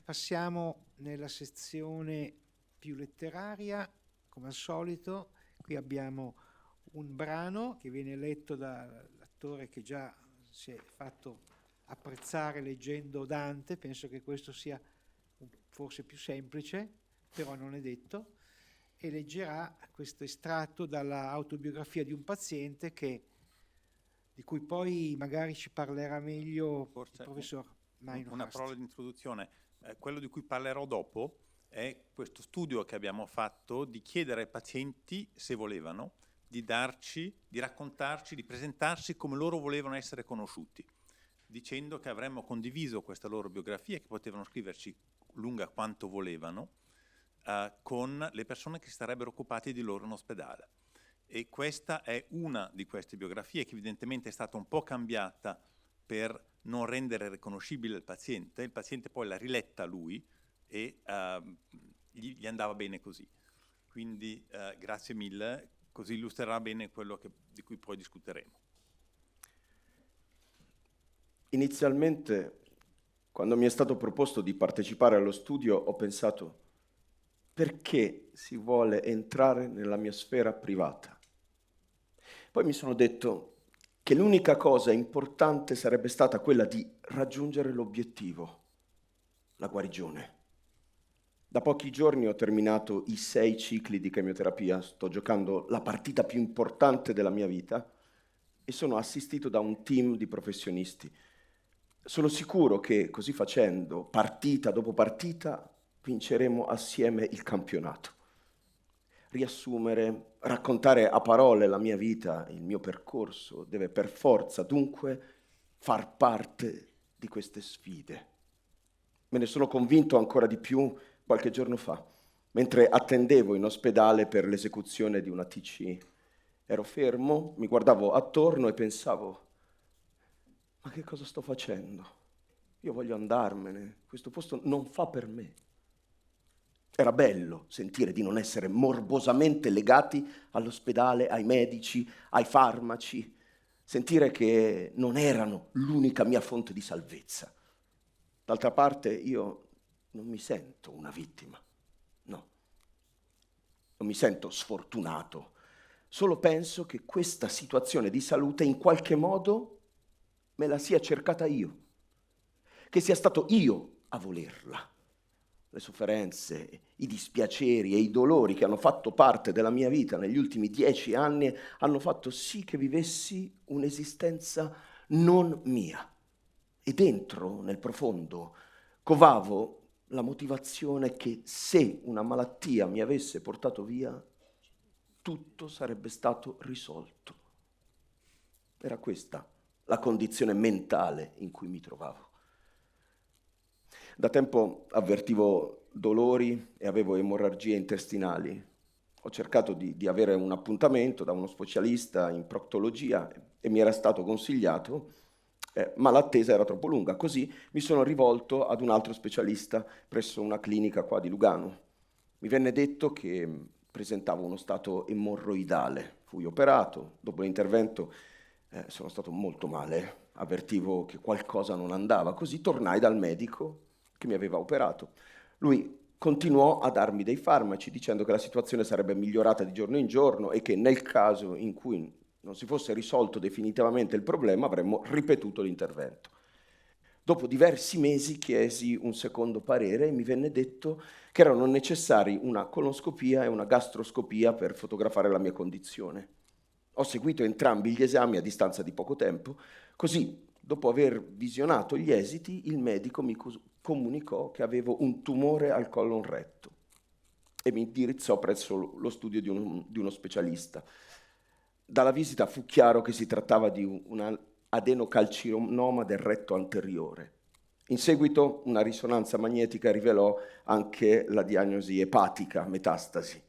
passiamo nella sezione più letteraria, come al solito. Qui abbiamo un brano che viene letto dall'attore che già si è fatto apprezzare leggendo Dante. Penso che questo sia forse più semplice, però non è detto, e leggerà questo estratto dall'autobiografia di un paziente di cui poi magari ci parlerà meglio il professor Meinhardt. Una parola di introduzione. Quello di cui parlerò dopo è questo studio che abbiamo fatto di chiedere ai pazienti, se volevano, di raccontarci, di presentarsi come loro volevano essere conosciuti, dicendo che avremmo condiviso questa loro biografia, che potevano scriverci lunga quanto volevano, con le persone che si sarebbero occupate di loro in ospedale. E questa è una di queste biografie che evidentemente è stata un po' cambiata per non rendere riconoscibile il paziente poi l'ha riletta lui e gli andava bene così. Quindi grazie mille, così illustrerà bene quello di cui poi discuteremo. Inizialmente, quando mi è stato proposto di partecipare allo studio, ho pensato: perché si vuole entrare nella mia sfera privata? Poi mi sono detto che l'unica cosa importante sarebbe stata quella di raggiungere l'obiettivo, la guarigione. Da pochi giorni ho terminato i 6 cicli di chemioterapia, sto giocando la partita più importante della mia vita e sono assistito da un team di professionisti. Sono sicuro che così facendo, partita dopo partita, vinceremo assieme il campionato. Riassumere, raccontare a parole la mia vita, il mio percorso, deve per forza dunque far parte di queste sfide. Me ne sono convinto ancora di più qualche giorno fa, mentre attendevo in ospedale per l'esecuzione di una TC. Ero fermo, mi guardavo attorno e pensavo: ma che cosa sto facendo? Io voglio andarmene, questo posto non fa per me. Era bello sentire di non essere morbosamente legati all'ospedale, ai medici, ai farmaci, sentire che non erano l'unica mia fonte di salvezza. D'altra parte io non mi sento una vittima, no. Non mi sento sfortunato, Solo penso che questa situazione di salute in qualche modo me la sia cercata io, che sia stato io a volerla. Le sofferenze, i dispiaceri e i dolori che hanno fatto parte della mia vita negli ultimi 10 anni hanno fatto sì che vivessi un'esistenza non mia. E dentro, nel profondo, covavo la motivazione che se una malattia mi avesse portato via, tutto sarebbe stato risolto. Era questa la condizione mentale in cui mi trovavo. Da tempo avvertivo dolori e avevo emorragie intestinali. Ho cercato di avere un appuntamento da uno specialista in proctologia e mi era stato consigliato, ma l'attesa era troppo lunga. Così mi sono rivolto ad un altro specialista presso una clinica qua di Lugano. Mi venne detto che presentavo uno stato emorroidale. Fui operato. Dopo l'intervento sono stato molto male. Avvertivo che qualcosa non andava. Così tornai dal medico che mi aveva operato. Lui continuò a darmi dei farmaci dicendo che la situazione sarebbe migliorata di giorno in giorno e che nel caso in cui non si fosse risolto definitivamente il problema avremmo ripetuto l'intervento. Dopo diversi mesi chiesi un secondo parere e mi venne detto che erano necessari una colonscopia e una gastroscopia per fotografare la mia condizione. Ho seguito entrambi gli esami a distanza di poco tempo, così dopo aver visionato gli esiti il medico mi comunicò che avevo un tumore al colon retto e mi indirizzò presso lo studio di uno specialista. Dalla visita fu chiaro che si trattava di un adenocalcinoma del retto anteriore. In seguito una risonanza magnetica rivelò anche la diagnosi epatica, metastasi.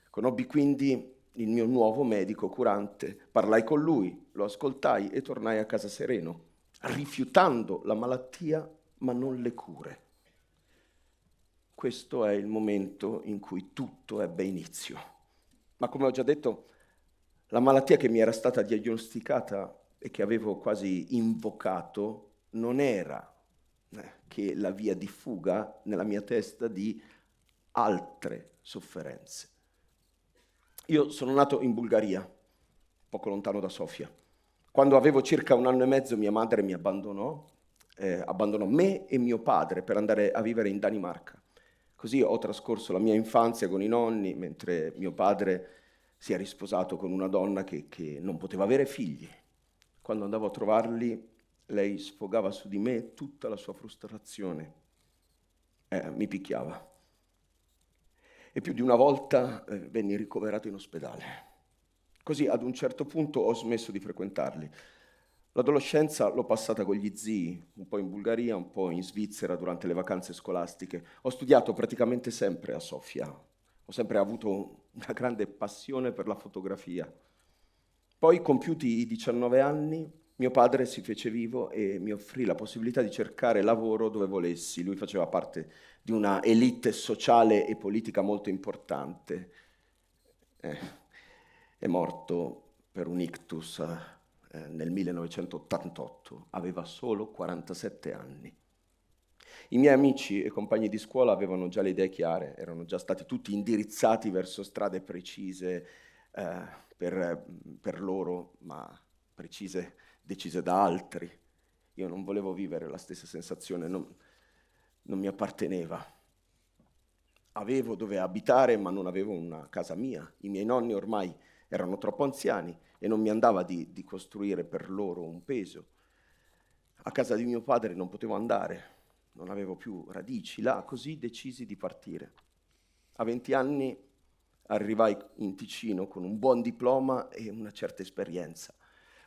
Conobbi quindi il mio nuovo medico curante, parlai con lui, lo ascoltai e tornai a casa sereno, rifiutando la malattia ma non le cure. Questo è il momento in cui tutto ebbe inizio. Ma come ho già detto, la malattia che mi era stata diagnosticata e che avevo quasi invocato non era che la via di fuga nella mia testa di altre sofferenze. Io sono nato in Bulgaria, poco lontano da Sofia. Quando avevo circa 1 anno e mezzo mia madre mi abbandonò me e mio padre per andare a vivere in Danimarca. Così ho trascorso la mia infanzia con i nonni, mentre mio padre si è risposato con una donna che non poteva avere figli. Quando andavo a trovarli, lei sfogava su di me tutta la sua frustrazione. Mi picchiava. E più di una volta venni ricoverato in ospedale. Così ad un certo punto ho smesso di frequentarli. L'adolescenza l'ho passata con gli zii, un po' in Bulgaria, un po' in Svizzera durante le vacanze scolastiche. Ho studiato praticamente sempre a Sofia. Ho sempre avuto una grande passione per la fotografia. Poi, compiuti i 19 anni, mio padre si fece vivo e mi offrì la possibilità di cercare lavoro dove volessi. Lui faceva parte di una elite sociale e politica molto importante. È morto per un ictus nel 1988, aveva solo 47 anni. I miei amici e compagni di scuola avevano già le idee chiare, erano già stati tutti indirizzati verso strade precise per loro, ma decise da altri. Io non volevo vivere la stessa sensazione, non mi apparteneva. Avevo dove abitare, ma non avevo una casa mia. I miei nonni ormai erano troppo anziani e non mi andava di costruire per loro un peso. A casa di mio padre non potevo andare, non avevo più radici là, così decisi di partire. A 20 anni arrivai in Ticino con un buon diploma e una certa esperienza.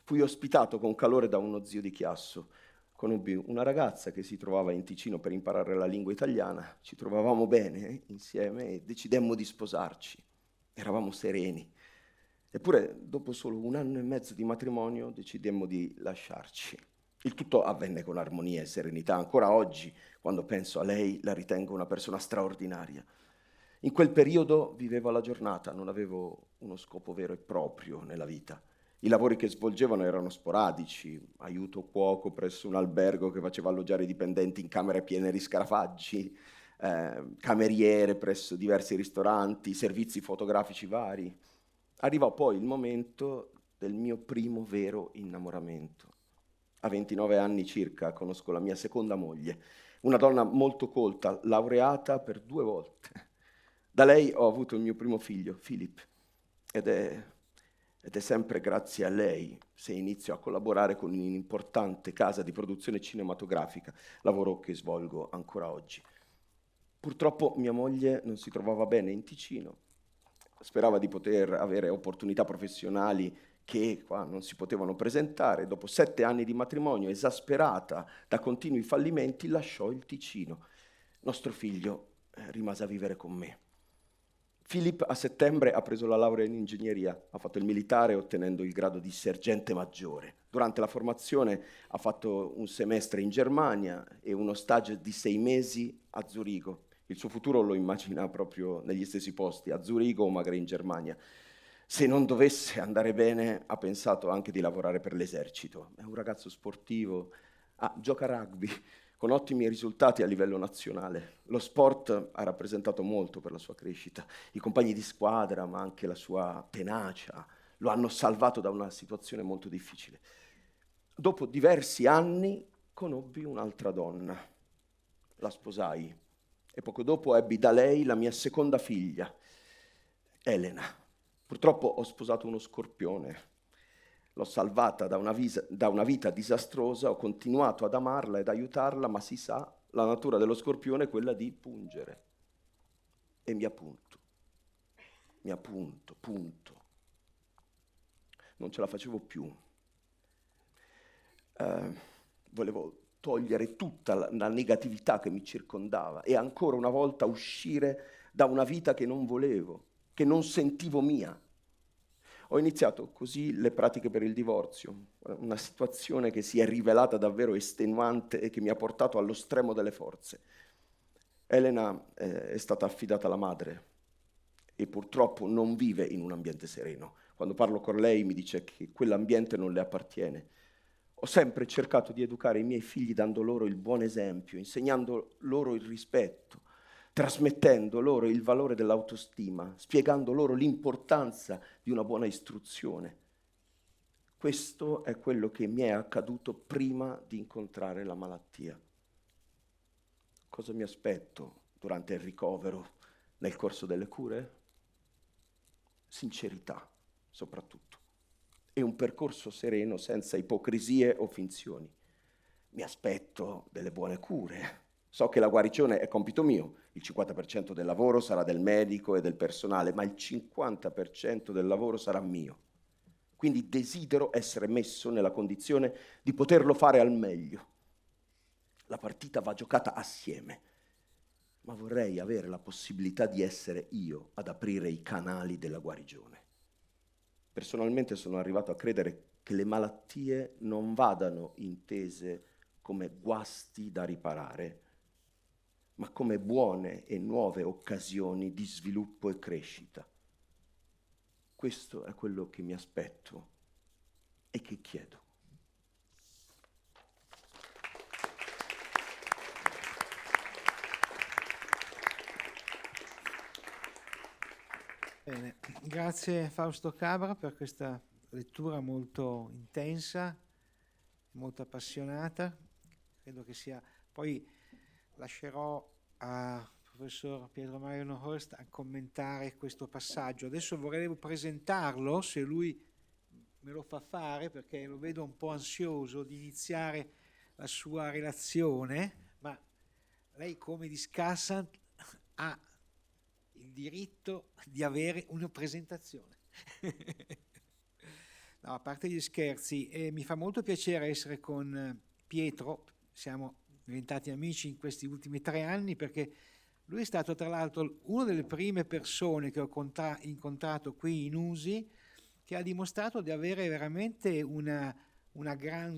Fui ospitato con calore da uno zio di Chiasso. Conobbi una ragazza che si trovava in Ticino per imparare la lingua italiana. Ci trovavamo bene insieme e decidemmo di sposarci. Eravamo sereni. Eppure, dopo solo 1 anno e mezzo di matrimonio, decidemmo di lasciarci. Il tutto avvenne con armonia e serenità. Ancora oggi, quando penso a lei, la ritengo una persona straordinaria. In quel periodo vivevo alla giornata, non avevo uno scopo vero e proprio nella vita. I lavori che svolgevano erano sporadici, aiuto cuoco presso un albergo che faceva alloggiare i dipendenti in camere piene di scarafaggi, cameriere presso diversi ristoranti, servizi fotografici vari. Arrivò poi il momento del mio primo vero innamoramento. A 29 anni circa conosco la mia seconda moglie, una donna molto colta, laureata per 2 volte. Da lei ho avuto il mio primo figlio, Philip, ed è sempre grazie a lei se inizio a collaborare con un'importante casa di produzione cinematografica, lavoro che svolgo ancora oggi. Purtroppo mia moglie non si trovava bene in Ticino, sperava di poter avere opportunità professionali che qua non si potevano presentare. Dopo 7 anni di matrimonio, esasperata da continui fallimenti, lasciò il Ticino. Nostro figlio rimase a vivere con me. Philip a settembre ha preso la laurea in ingegneria, ha fatto il militare ottenendo il grado di sergente maggiore. Durante la formazione ha fatto un semestre in Germania e uno stage di 6 mesi a Zurigo. Il suo futuro lo immagina proprio negli stessi posti, a Zurigo o magari in Germania. Se non dovesse andare bene, ha pensato anche di lavorare per l'esercito. È un ragazzo sportivo, gioca a rugby, con ottimi risultati a livello nazionale. Lo sport ha rappresentato molto per la sua crescita. I compagni di squadra, ma anche la sua tenacia, lo hanno salvato da una situazione molto difficile. Dopo diversi anni conobbi un'altra donna. La sposai e poco dopo ebbi da lei la mia seconda figlia, Elena. Purtroppo ho sposato uno scorpione. L'ho salvata da una vita disastrosa, ho continuato ad amarla ed aiutarla, ma si sa, la natura dello scorpione è quella di pungere. E mi appunto. Non ce la facevo più. Volevo togliere tutta la negatività che mi circondava e ancora una volta uscire da una vita che non volevo, che non sentivo mia. Ho iniziato così le pratiche per il divorzio, una situazione che si è rivelata davvero estenuante e che mi ha portato allo stremo delle forze. Elena è stata affidata alla madre e purtroppo non vive in un ambiente sereno. Quando parlo con lei mi dice che quell'ambiente non le appartiene. Ho sempre cercato di educare i miei figli dando loro il buon esempio, insegnando loro il rispetto, trasmettendo loro il valore dell'autostima, spiegando loro l'importanza di una buona istruzione. Questo è quello che mi è accaduto prima di incontrare la malattia. Cosa mi aspetto durante il ricovero, nel corso delle cure? Sincerità, soprattutto. E un percorso sereno senza ipocrisie o finzioni. Mi aspetto delle buone cure. So che la guarigione è compito mio, il 50% del lavoro sarà del medico e del personale, ma il 50% del lavoro sarà mio. Quindi desidero essere messo nella condizione di poterlo fare al meglio. La partita va giocata assieme, ma vorrei avere la possibilità di essere io ad aprire i canali della guarigione. Personalmente sono arrivato a credere che le malattie non vadano intese come guasti da riparare, ma come buone e nuove occasioni di sviluppo e crescita. Questo è quello che mi aspetto e che chiedo. Bene, grazie Fausto Cabra per questa lettura molto intensa, molto appassionata. Credo che sia... Poi lascerò al professor Pietro Mario Nohorst a commentare questo passaggio. Adesso vorrei presentarlo, se lui me lo fa fare, perché lo vedo un po' ansioso di iniziare la sua relazione, ma lei come di Scassan ha il diritto di avere una presentazione. No, a parte gli scherzi, mi fa molto piacere essere con Pietro, siamo diventati amici in questi ultimi 3 anni, perché lui è stato tra l'altro una delle prime persone che ho incontrato qui in USI, che ha dimostrato di avere veramente un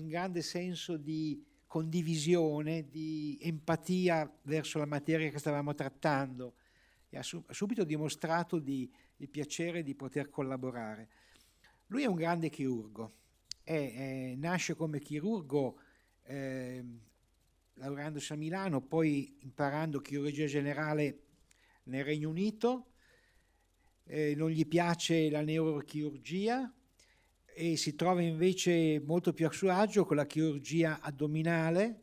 grande senso di condivisione, di empatia verso la materia che stavamo trattando, e ha subito dimostrato il piacere di poter collaborare. Lui è un grande chirurgo, nasce come chirurgo laureandosi a Milano, poi imparando chirurgia generale nel Regno Unito, non gli piace la neurochirurgia e si trova invece molto più a suo agio con la chirurgia addominale,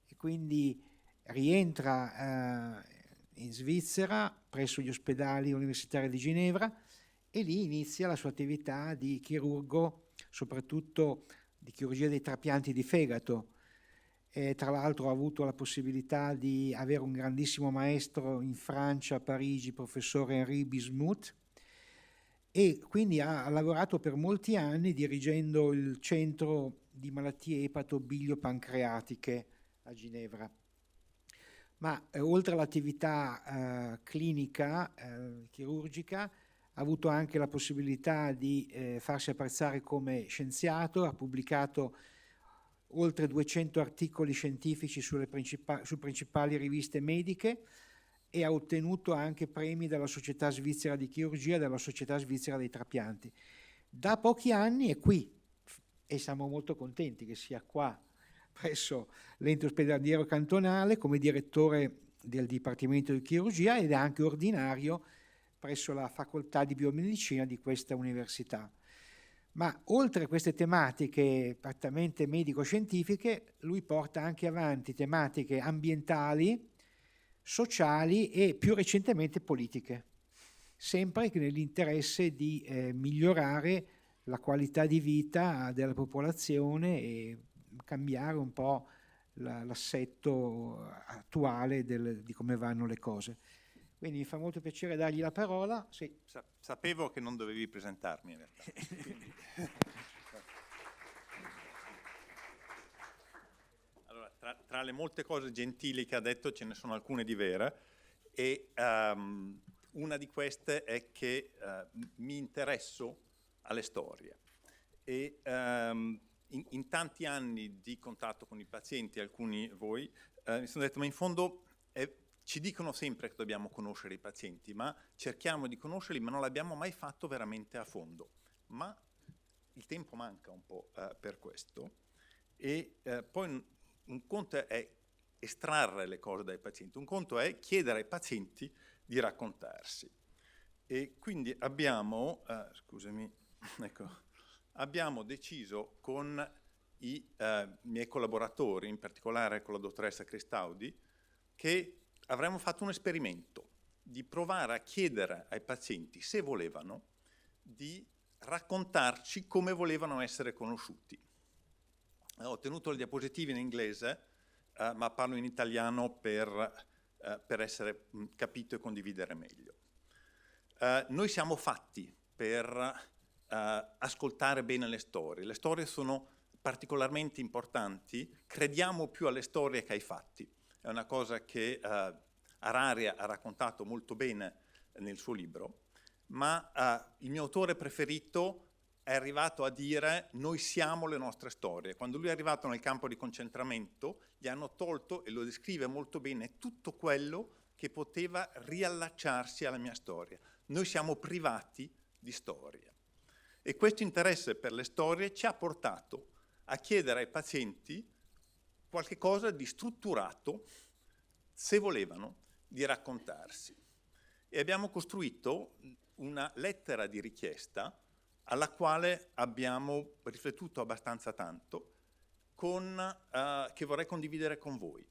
e quindi rientra in Svizzera presso gli ospedali universitari di Ginevra e lì inizia la sua attività di chirurgo, soprattutto di chirurgia dei trapianti di fegato. Tra l'altro ha avuto la possibilità di avere un grandissimo maestro in Francia, a Parigi, professore Henri Bismuth, e quindi ha lavorato per molti anni dirigendo il centro di malattie epatobilio-pancreatiche a Ginevra. Ma oltre all'attività clinica, chirurgica, ha avuto anche la possibilità di farsi apprezzare come scienziato, ha pubblicato oltre 200 articoli scientifici su principali riviste mediche e ha ottenuto anche premi dalla Società Svizzera di Chirurgia e dalla Società Svizzera dei Trapianti. Da pochi anni è qui e siamo molto contenti che sia qua presso l'ente ospedaliero cantonale come direttore del Dipartimento di Chirurgia ed è anche ordinario presso la Facoltà di Biomedicina di questa università. Ma oltre a queste tematiche prettamente medico-scientifiche, lui porta anche avanti tematiche ambientali, sociali e più recentemente politiche, sempre nell'interesse di migliorare la qualità di vita della popolazione e cambiare un po' l'assetto attuale di come vanno le cose. Quindi mi fa molto piacere dargli la parola. Sì. Sapevo che non dovevi presentarmi in realtà. Allora, tra le molte cose gentili che ha detto ce ne sono alcune di vere e una di queste è che mi interesso alle storie e in tanti anni di contatto con i pazienti, alcuni voi, mi sono detto ma in fondo ci dicono sempre che dobbiamo conoscere i pazienti, ma cerchiamo di conoscerli, ma non l'abbiamo mai fatto veramente a fondo. Ma il tempo manca un po' per questo. E poi un conto è estrarre le cose dai pazienti, un conto è chiedere ai pazienti di raccontarsi. E quindi abbiamo, abbiamo deciso con i miei collaboratori, in particolare con la dottoressa Cristaudi, che avremmo fatto un esperimento di provare a chiedere ai pazienti se volevano di raccontarci come volevano essere conosciuti. Ho tenuto le diapositive in inglese, ma parlo in italiano per essere capito e condividere meglio. Noi siamo fatti per ascoltare bene le storie. Le storie sono particolarmente importanti, crediamo più alle storie che ai fatti. È una cosa che Harari ha raccontato molto bene nel suo libro, ma il mio autore preferito è arrivato a dire noi siamo le nostre storie. Quando lui è arrivato nel campo di concentramento gli hanno tolto, e lo descrive molto bene, tutto quello che poteva riallacciarsi alla mia storia. Noi siamo privati di storia. E questo interesse per le storie ci ha portato a chiedere ai pazienti qualche cosa di strutturato, se volevano, di raccontarsi. E abbiamo costruito una lettera di richiesta alla quale abbiamo riflettuto abbastanza tanto, che vorrei condividere con voi.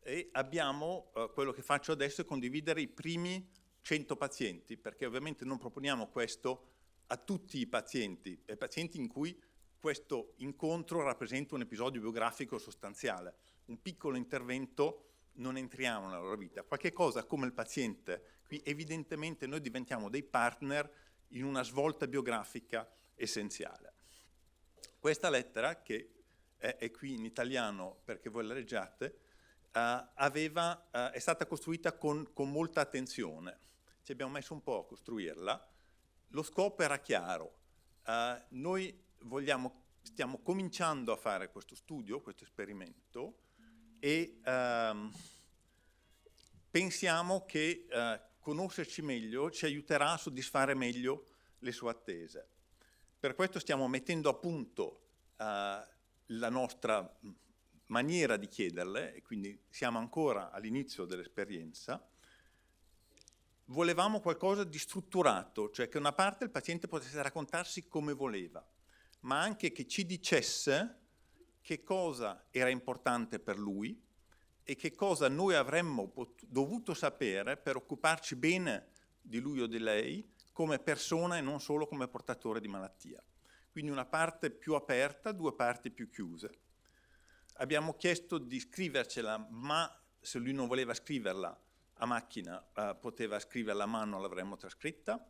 E abbiamo, quello che faccio adesso è condividere i primi 100 pazienti, perché ovviamente non proponiamo questo a tutti i pazienti in cui questo incontro rappresenta un episodio biografico sostanziale. Un piccolo intervento, non entriamo nella loro vita. Qualche cosa come il paziente, qui evidentemente noi diventiamo dei partner in una svolta biografica essenziale. Questa lettera, che è qui in italiano perché voi la leggiate, è stata costruita con molta attenzione. Ci abbiamo messo un po' a costruirla. Lo scopo era chiaro. Noi stiamo cominciando a fare questo studio, questo esperimento, e pensiamo che conoscerci meglio ci aiuterà a soddisfare meglio le sue attese. Per questo stiamo mettendo a punto la nostra maniera di chiederle, e quindi siamo ancora all'inizio dell'esperienza, volevamo qualcosa di strutturato, cioè che una parte il paziente potesse raccontarsi come voleva, ma anche che ci dicesse che cosa era importante per lui e che cosa noi avremmo dovuto sapere per occuparci bene di lui o di lei come persona e non solo come portatore di malattia. Quindi una parte più aperta, 2 parti più chiuse. Abbiamo chiesto di scrivercela, ma se lui non voleva scriverla a macchina, poteva scriverla a mano, l'avremmo trascritta.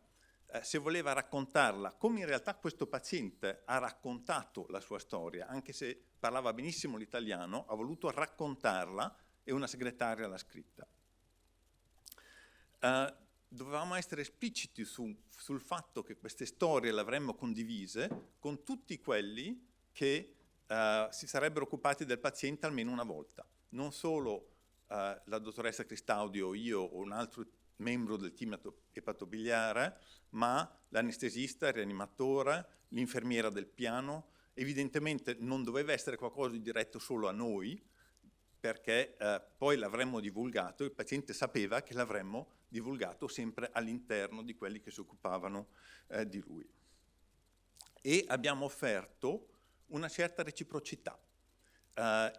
Se voleva raccontarla, come in realtà questo paziente ha raccontato la sua storia, anche se parlava benissimo l'italiano, ha voluto raccontarla e una segretaria l'ha scritta. Dovevamo essere espliciti sul fatto che queste storie le avremmo condivise con tutti quelli che si sarebbero occupati del paziente almeno una volta. Non solo la dottoressa Cristaudi o io o un altro membro del team epatobiliare, ma l'anestesista, il rianimatore, l'infermiera del piano. Evidentemente non doveva essere qualcosa di diretto solo a noi, perché poi l'avremmo divulgato, il paziente sapeva che l'avremmo divulgato sempre all'interno di quelli che si occupavano di lui. E abbiamo offerto una certa reciprocità.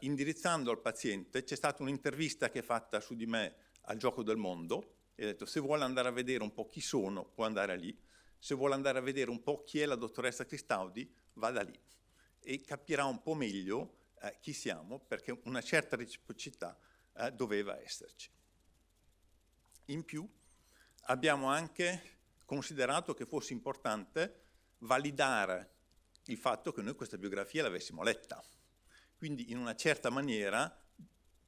Indirizzando al paziente, c'è stata un'intervista che è fatta su di me al Gioco del Mondo, e ha detto: se vuole andare a vedere un po' chi sono, può andare lì, se vuole andare a vedere un po' chi è la dottoressa Cristaudi, vada lì e capirà un po' meglio chi siamo, perché una certa reciprocità doveva esserci. In più abbiamo anche considerato che fosse importante validare il fatto che noi questa biografia l'avessimo letta. Quindi in una certa maniera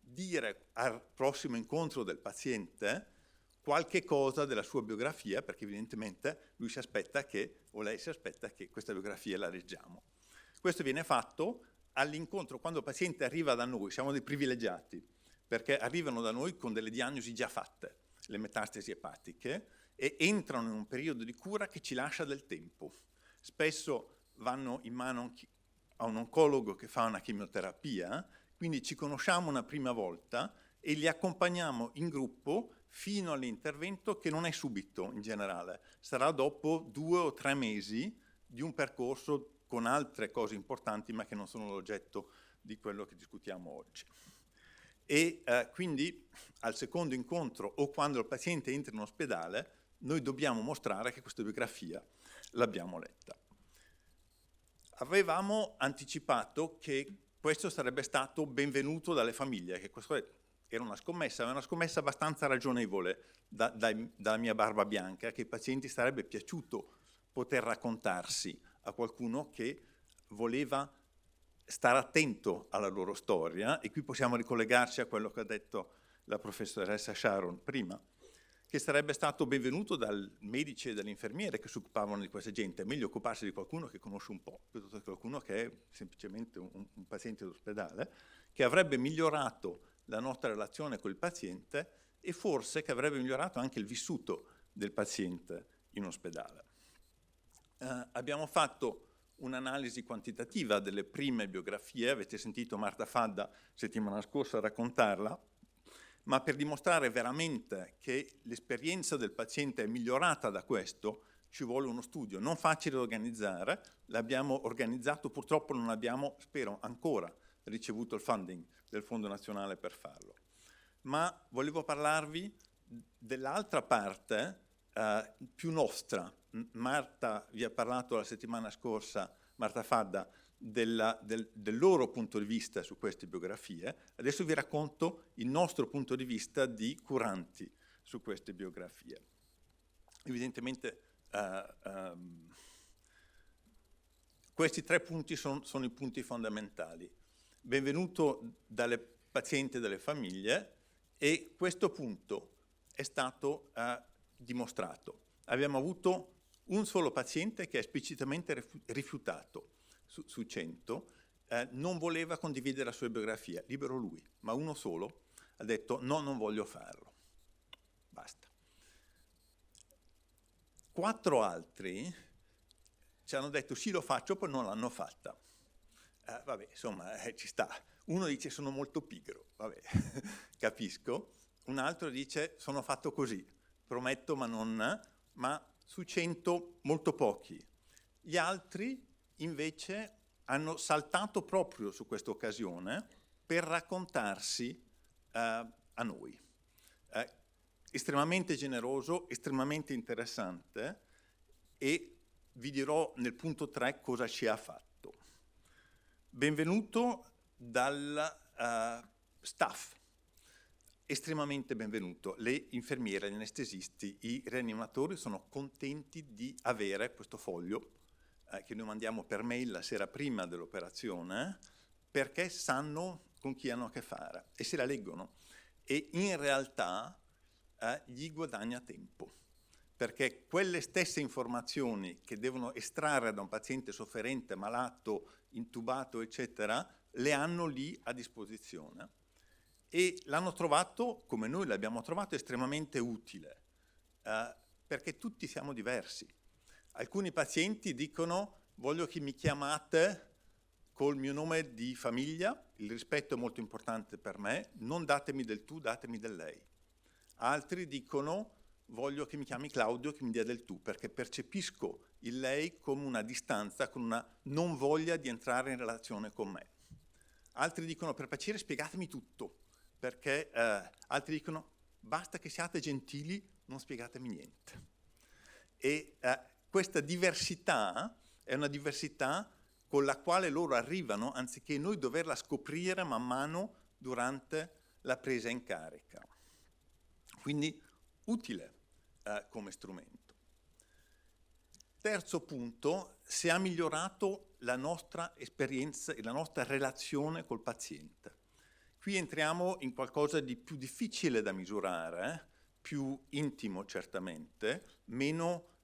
dire al prossimo incontro del paziente qualche cosa della sua biografia, perché evidentemente lui si aspetta che, o lei si aspetta che questa biografia la leggiamo. Questo viene fatto all'incontro, quando il paziente arriva da noi, siamo dei privilegiati, perché arrivano da noi con delle diagnosi già fatte, le metastasi epatiche, e entrano in un periodo di cura che ci lascia del tempo. Spesso vanno in mano a un oncologo che fa una chemioterapia, quindi ci conosciamo una prima volta e li accompagniamo in gruppo fino all'intervento, che non è subito in generale, sarà dopo 2 o 3 mesi di un percorso con altre cose importanti, ma che non sono l'oggetto di quello che discutiamo oggi. E quindi al secondo incontro o quando il paziente entra in ospedale, noi dobbiamo mostrare che questa biografia l'abbiamo letta. Avevamo anticipato che questo sarebbe stato benvenuto dalle famiglie, che questo era una scommessa abbastanza ragionevole dalla mia barba bianca, che ai pazienti sarebbe piaciuto poter raccontarsi a qualcuno che voleva stare attento alla loro storia, e qui possiamo ricollegarci a quello che ha detto la professoressa Sharon prima, che sarebbe stato benvenuto dal medici e dall'infermiere che si occupavano di questa gente. È meglio occuparsi di qualcuno che conosce un po', piuttosto che qualcuno che è semplicemente un paziente d'ospedale, che avrebbe migliorato la nostra relazione col paziente e forse che avrebbe migliorato anche il vissuto del paziente in ospedale. Abbiamo fatto un'analisi quantitativa delle prime biografie, avete sentito Marta Fadda settimana scorsa raccontarla, ma per dimostrare veramente che l'esperienza del paziente è migliorata da questo ci vuole uno studio non facile da organizzare. L'abbiamo organizzato, purtroppo non abbiamo, spero ancora, ricevuto il funding del Fondo Nazionale per farlo. Ma volevo parlarvi dell'altra parte più nostra. Marta vi ha parlato la settimana scorsa, Marta Fadda, del loro punto di vista su queste biografie. Adesso vi racconto il nostro punto di vista di curanti su queste biografie. Evidentemente questi 3 punti sono i punti fondamentali. Benvenuto dalle pazienti e dalle famiglie, e questo punto è stato dimostrato. Abbiamo avuto un solo paziente che ha esplicitamente rifiutato su 100, non voleva condividere la sua biografia, libero lui, ma uno solo ha detto no, non voglio farlo, basta. 4 altri ci hanno detto sì, lo faccio, poi non l'hanno fatta. Vabbè, insomma, ci sta. Uno dice sono molto pigro, vabbè, capisco. Un altro dice sono fatto così, prometto, ma su 100 molto pochi. Gli altri invece hanno saltato proprio su questa occasione per raccontarsi a noi. Estremamente generoso, estremamente interessante, e vi dirò nel punto 3 cosa ci ha fatto. Benvenuto dal staff, estremamente benvenuto. Le infermiere, gli anestesisti, i rianimatori sono contenti di avere questo foglio che noi mandiamo per mail la sera prima dell'operazione, perché sanno con chi hanno a che fare e se la leggono, e in realtà gli guadagna tempo, perché quelle stesse informazioni che devono estrarre da un paziente sofferente, malato, intubato, eccetera, le hanno lì a disposizione e l'hanno trovato, come noi l'abbiamo trovato, estremamente utile, perché tutti siamo diversi. Alcuni pazienti dicono: voglio che mi chiamate col mio nome di famiglia, il rispetto è molto importante per me, non datemi del tu, datemi del lei. Altri dicono: voglio che mi chiami Claudio, che mi dia del tu, perché percepisco il lei come una distanza, con una non voglia di entrare in relazione con me. Altri dicono: per piacere spiegatemi tutto, perché altri dicono: basta che siate gentili, non spiegatemi niente. E questa diversità è una diversità con la quale loro arrivano, anziché noi doverla scoprire man mano durante la presa in carica. Quindi utile come strumento. Terzo punto: si è migliorato la nostra esperienza e la nostra relazione col paziente. Qui entriamo in qualcosa di più difficile da misurare, più intimo certamente, meno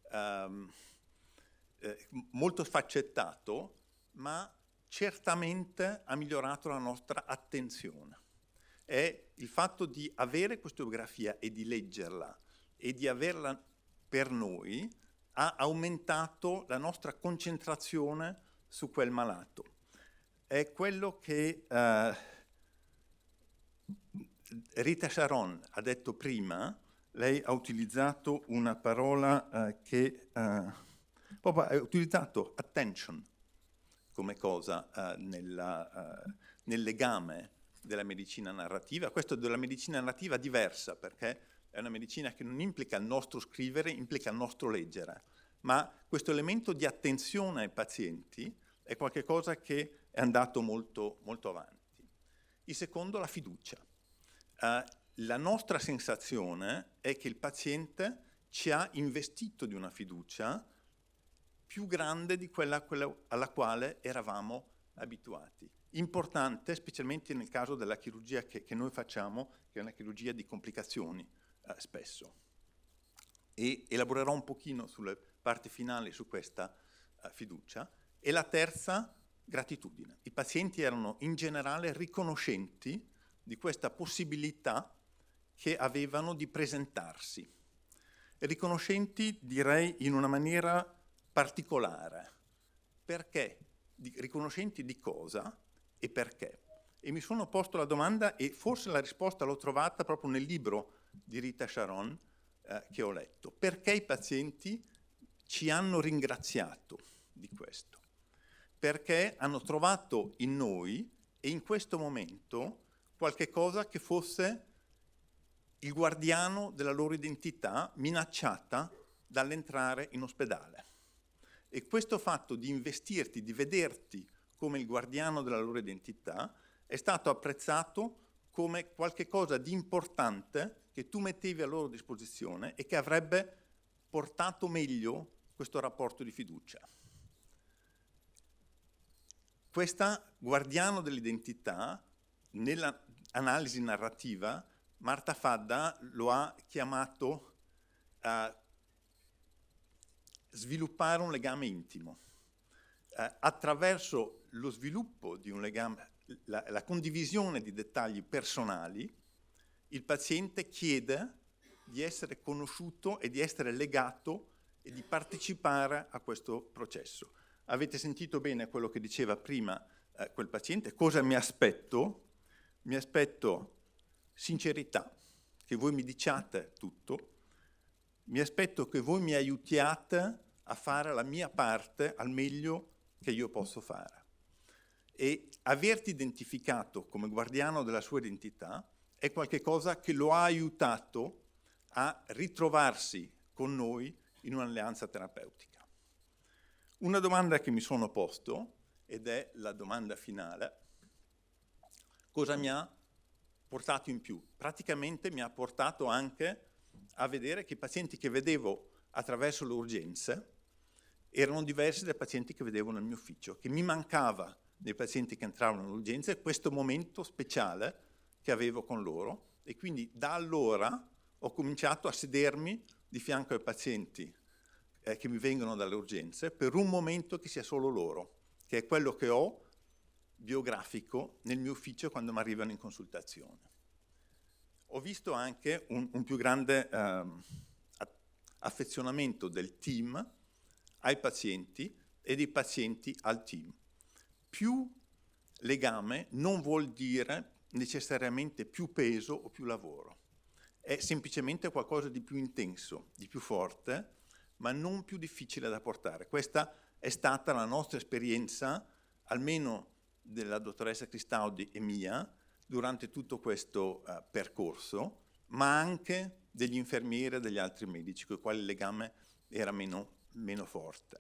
molto sfaccettato, ma certamente ha migliorato la nostra attenzione. È il fatto di avere questa biografia e di leggerla e di averla per noi ha aumentato la nostra concentrazione su quel malato. È quello che Rita Sharon ha detto prima. Lei ha utilizzato una parola che proprio ha utilizzato attention come cosa nel legame della medicina narrativa. Questo è della medicina narrativa diversa, perché è una medicina che non implica il nostro scrivere, implica il nostro leggere, ma questo elemento di attenzione ai pazienti è qualcosa che è andato molto, molto avanti. Il secondo, la fiducia. La nostra sensazione è che il paziente ci ha investito di una fiducia più grande di quella alla quale eravamo abituati. Importante, specialmente nel caso della chirurgia che noi facciamo, che è una chirurgia di complicazioni spesso. E elaborerò un pochino sulle parti finali su questa fiducia. E la terza, gratitudine. I pazienti erano in generale riconoscenti di questa possibilità che avevano di presentarsi. Riconoscenti, direi, in una maniera particolare. Perché? Riconoscenti di cosa e perché? E mi sono posto la domanda, e forse la risposta l'ho trovata proprio nel libro di Rita Sharon che ho letto. Perché i pazienti ci hanno ringraziato di questo? Perché hanno trovato in noi, e in questo momento, qualche cosa che fosse il guardiano della loro identità minacciata dall'entrare in ospedale. E questo fatto di investirti, di vederti come il guardiano della loro identità, è stato apprezzato come qualche cosa di importante che tu mettevi a loro disposizione e che avrebbe portato meglio questo rapporto di fiducia. Questa guardiano dell'identità, nell'analisi narrativa, Marta Fadda lo ha chiamato sviluppare un legame intimo. Attraverso lo sviluppo di un legame, la condivisione di dettagli personali, il paziente chiede di essere conosciuto e di essere legato e di partecipare a questo processo. Avete sentito bene quello che diceva prima quel paziente. Cosa mi aspetto? Mi aspetto sincerità, che voi mi diciate tutto, mi aspetto che voi mi aiutiate a fare la mia parte al meglio che io posso fare. E averti identificato come guardiano della sua identità è qualcosa che lo ha aiutato a ritrovarsi con noi in un'alleanza terapeutica. Una domanda che mi sono posto, ed è la domanda finale: cosa mi ha portato in più? Praticamente mi ha portato anche a vedere che i pazienti che vedevo attraverso le urgenze erano diversi dai pazienti che vedevo nel mio ufficio, che mi mancava dei pazienti che entravano in urgenza questo momento speciale che avevo con loro, e quindi da allora ho cominciato a sedermi di fianco ai pazienti che mi vengono dalle urgenze per un momento che sia solo loro, che è quello che ho biografico nel mio ufficio quando mi arrivano in consultazione. Ho visto anche un più grande affezionamento del team ai pazienti e dei pazienti al team. Più legame non vuol dire necessariamente più peso o più lavoro. È semplicemente qualcosa di più intenso, di più forte, ma non più difficile da portare. Questa è stata la nostra esperienza, almeno della dottoressa Cristaudi e mia, durante tutto questo percorso, ma anche degli infermieri e degli altri medici, con i quali il legame era meno forte.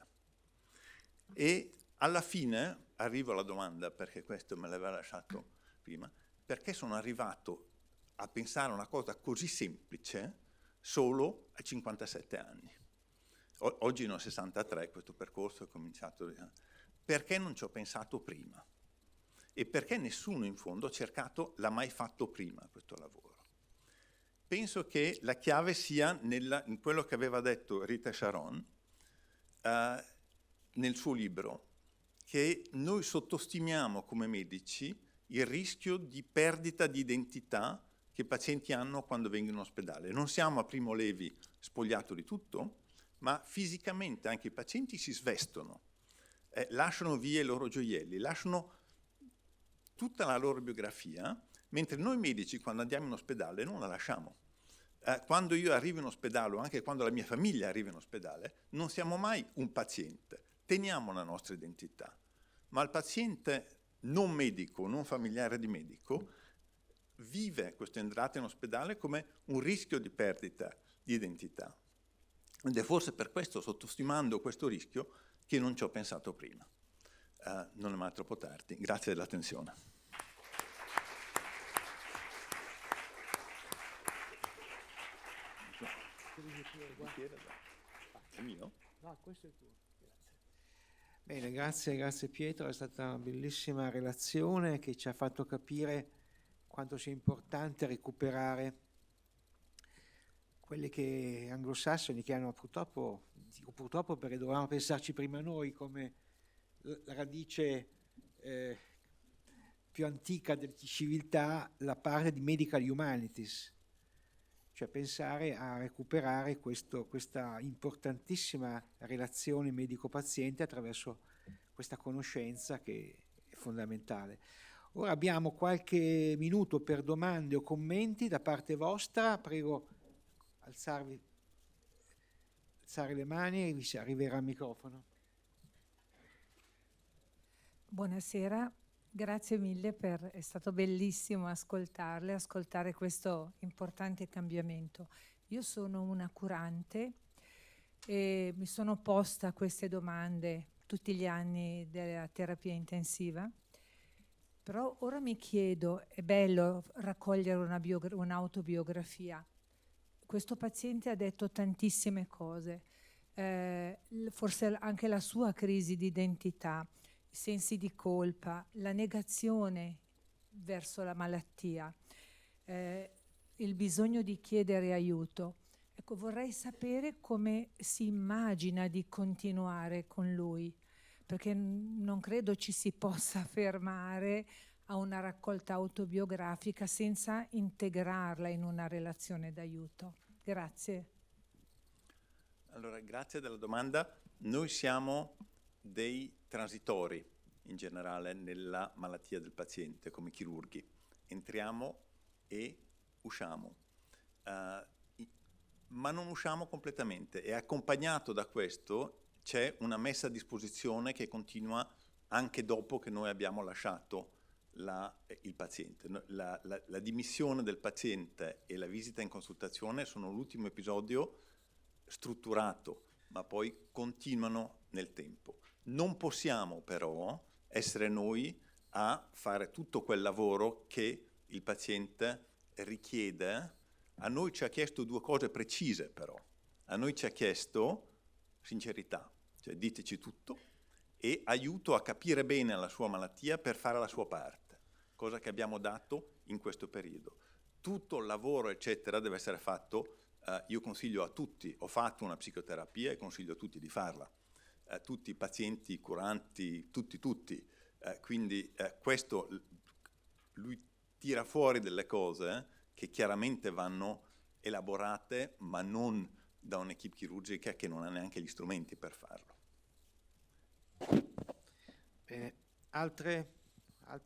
E alla fine arrivo alla domanda, perché questo me l'aveva lasciato prima: perché sono arrivato a pensare a una cosa così semplice solo a 57 anni? Oggi ne ho 63, questo percorso è cominciato. Perché non ci ho pensato prima? E perché nessuno in fondo l'ha mai fatto prima questo lavoro? Penso che la chiave sia in quello che aveva detto Rita Sharon nel suo libro, che noi sottostimiamo come medici il rischio di perdita di identità che i pazienti hanno quando vengono in ospedale. Non siamo a Primo Levi spogliato di tutto, ma fisicamente anche i pazienti si svestono, lasciano via i loro gioielli, lasciano tutta la loro biografia, mentre noi medici quando andiamo in ospedale non la lasciamo. Quando io arrivo in ospedale, o anche quando la mia famiglia arriva in ospedale, non siamo mai un paziente, teniamo la nostra identità, ma il paziente non medico, non familiare di medico, vive questa entrata in ospedale come un rischio di perdita di identità. Ed è forse per questo, sottostimando questo rischio, che non ci ho pensato prima. Non è mai troppo tardi. Grazie dell'attenzione. È mio? No, questo è tuo. Bene, grazie Pietro, è stata una bellissima relazione che ci ha fatto capire quanto sia importante recuperare quelli che anglosassoni che hanno purtroppo, dico purtroppo perché dovevamo pensarci prima noi, come la radice più antica della civiltà, la parte di medical humanities, cioè pensare a recuperare questa importantissima relazione medico-paziente attraverso questa conoscenza che è fondamentale. Ora abbiamo qualche minuto per domande o commenti da parte vostra, prego alzare le mani e vi arriverà il microfono. Buonasera, grazie mille è stato bellissimo ascoltare questo importante cambiamento. Io sono una curante e mi sono posta queste domande tutti gli anni della terapia intensiva, però ora mi chiedo, è bello raccogliere un'autobiografia. Questo paziente ha detto tantissime cose, forse anche la sua crisi di identità, i sensi di colpa, la negazione verso la malattia, il bisogno di chiedere aiuto. Ecco, vorrei sapere come si immagina di continuare con lui, perché non credo ci si possa fermare a una raccolta autobiografica senza integrarla in una relazione d'aiuto. Grazie. Allora, grazie della domanda. Noi siamo dei transitori in generale nella malattia del paziente come chirurghi. Entriamo e usciamo. ma non usciamo completamente, e accompagnato da questo c'è una messa a disposizione che continua anche dopo che noi abbiamo lasciato il paziente. La dimissione del paziente e la visita in consultazione sono l'ultimo episodio strutturato, ma poi continuano nel tempo. Non possiamo però essere noi a fare tutto quel lavoro che il paziente richiede. A noi ci ha chiesto due cose precise però. A noi ci ha chiesto sincerità, cioè diteci tutto, e aiuto a capire bene la sua malattia per fare la sua parte, cosa che abbiamo dato in questo periodo. Tutto il lavoro, eccetera, deve essere fatto, io consiglio a tutti, ho fatto una psicoterapia e consiglio a tutti di farla, tutti i pazienti, i curanti, tutti, quindi questo, lui tira fuori delle cose che chiaramente vanno elaborate, ma non da un'equipe chirurgica che non ha neanche gli strumenti per farlo. Bene. Altre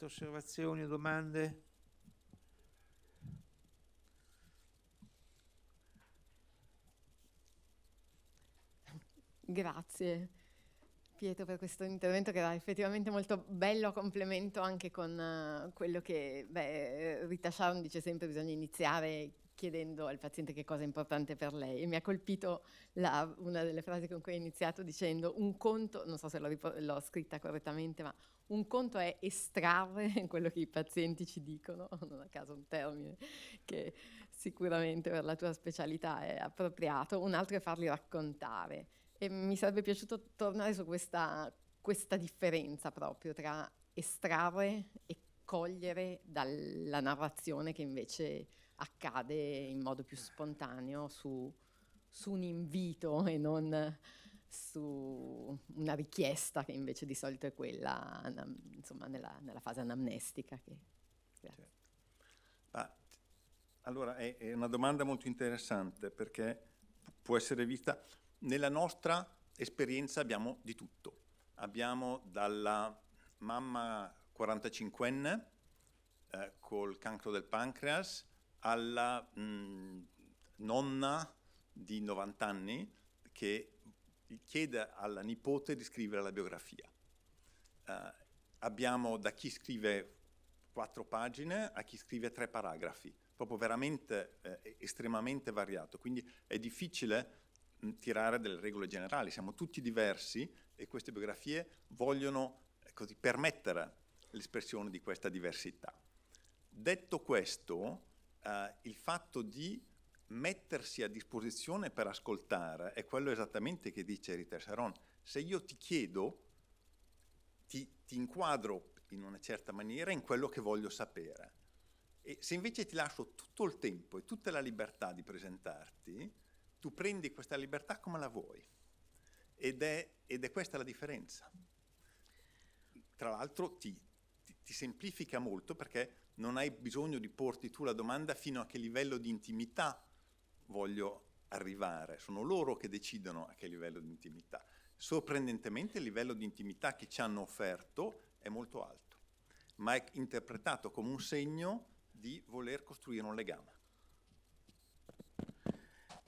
osservazioni o domande? Grazie Pietro per questo intervento che era effettivamente molto bello, a complemento anche con quello che Rita Sharon dice sempre: bisogna iniziare chiedendo al paziente che cosa è importante per lei, e mi ha colpito una delle frasi con cui hai iniziato dicendo: un conto, non so se l'ho scritta correttamente, ma un conto è estrarre quello che i pazienti ci dicono, non a caso un termine che sicuramente per la tua specialità è appropriato, un altro è farli raccontare. E mi sarebbe piaciuto tornare su questa differenza proprio tra estrarre e cogliere dalla narrazione che invece accade in modo più spontaneo su un invito e non su una richiesta, che invece di solito è quella, insomma, nella fase anamnestica. Allora, è una domanda molto interessante, perché può essere vista. Nella nostra esperienza abbiamo di tutto. Abbiamo dalla mamma 45enne col cancro del pancreas alla nonna di 90 anni che chiede alla nipote di scrivere la biografia. Abbiamo da chi scrive 4 pagine a chi scrive 3 paragrafi, proprio veramente estremamente variato. Quindi è difficile tirare delle regole generali, siamo tutti diversi e queste biografie vogliono così permettere l'espressione di questa diversità. Detto questo, il fatto di mettersi a disposizione per ascoltare è quello esattamente che dice Rita Sharon. Se io ti chiedo, ti inquadro in una certa maniera in quello che voglio sapere, e se invece ti lascio tutto il tempo e tutta la libertà di presentarti, tu prendi questa libertà come la vuoi, ed è questa la differenza. Tra l'altro ti semplifica molto, perché non hai bisogno di porti tu la domanda fino a che livello di intimità voglio arrivare, sono loro che decidono a che livello di intimità. Sorprendentemente il livello di intimità che ci hanno offerto è molto alto, ma è interpretato come un segno di voler costruire un legame.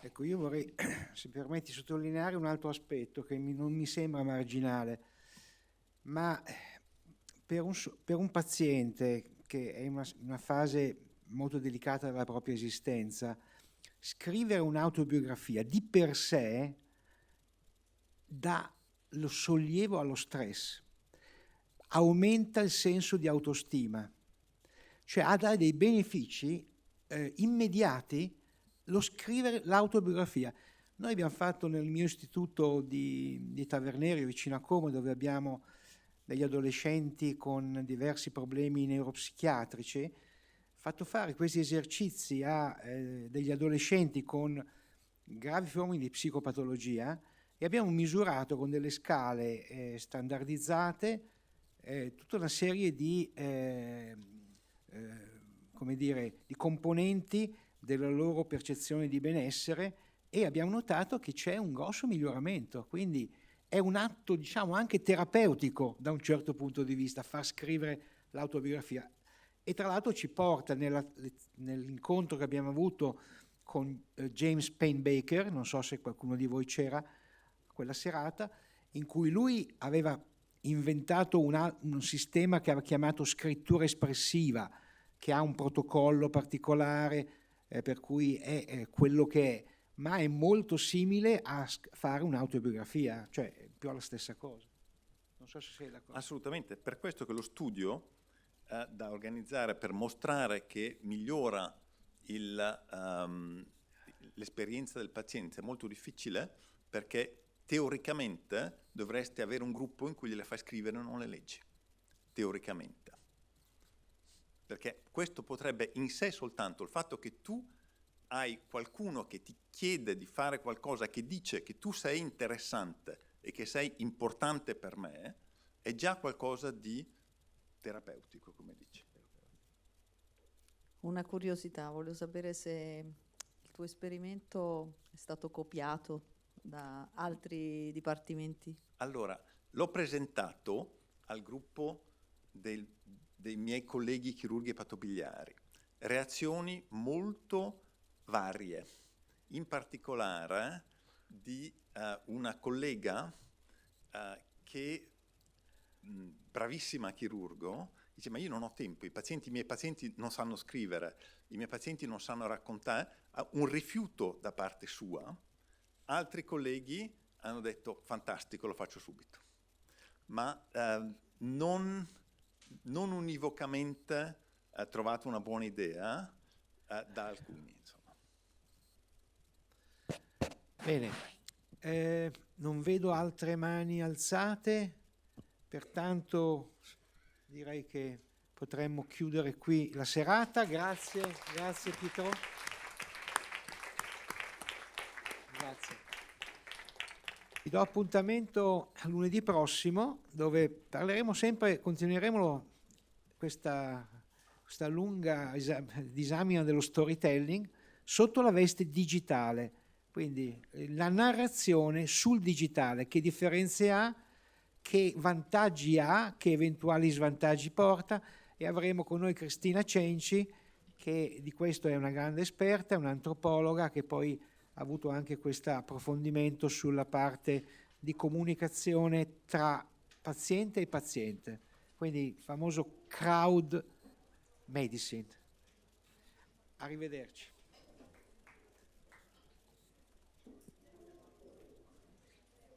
Ecco, io vorrei, se permetti, sottolineare un altro aspetto che non mi sembra marginale, ma per un paziente che è in una fase molto delicata della propria esistenza, scrivere un'autobiografia di per sé dà lo sollievo allo stress, aumenta il senso di autostima, cioè ha dei benefici immediati lo scrivere l'autobiografia. Noi abbiamo fatto nel mio istituto di Tavernerio, vicino a Como, dove abbiamo degli adolescenti con diversi problemi neuropsichiatrici, fatto fare questi esercizi a degli adolescenti con gravi forme di psicopatologia, e abbiamo misurato con delle scale standardizzate tutta una serie di come dire, di componenti della loro percezione di benessere, e abbiamo notato che c'è un grosso miglioramento. Quindi è un atto, diciamo, anche terapeutico da un certo punto di vista far scrivere l'autobiografia. E tra l'altro ci porta nell'incontro che abbiamo avuto con James Payne Baker, non so se qualcuno di voi c'era quella serata, in cui lui aveva inventato un sistema che aveva chiamato scrittura espressiva, che ha un protocollo particolare, per cui è quello che è, ma è molto simile a fare un'autobiografia, cioè è più la stessa cosa. Non so se sei d'accordo. Assolutamente, per questo che lo studio da organizzare per mostrare che migliora l'esperienza del paziente è molto difficile, perché teoricamente dovresti avere un gruppo in cui gliele fai scrivere e non le leggi, teoricamente. Perché questo potrebbe in sé soltanto il fatto che tu hai qualcuno che ti chiede di fare qualcosa, che dice che tu sei interessante e che sei importante per me, è già qualcosa di terapeutico, come dici. Una curiosità, voglio sapere se il tuo esperimento è stato copiato da altri dipartimenti. Allora, l'ho presentato al gruppo dei miei colleghi chirurghi e patobiliari. Reazioni molto varie, in particolare di una collega che, bravissima chirurgo, dice: ma io non ho tempo, i miei pazienti non sanno scrivere, i miei pazienti non sanno raccontare. Un rifiuto da parte sua. Altri colleghi hanno detto: fantastico, lo faccio subito. Ma non univocamente trovato una buona idea da alcuni, insomma. Bene, non vedo altre mani alzate, pertanto direi che potremmo chiudere qui la serata. Grazie Pietro. Grazie. Vi do appuntamento a lunedì prossimo, dove continueremo questa lunga disamina dello storytelling sotto la veste digitale, quindi la narrazione sul digitale, che differenze ha, che vantaggi ha, che eventuali svantaggi porta, e avremo con noi Cristina Cenci, che di questo è una grande esperta, è un'antropologa che poi ha avuto anche questo approfondimento sulla parte di comunicazione tra paziente e paziente, quindi il famoso crowd medicine. Arrivederci.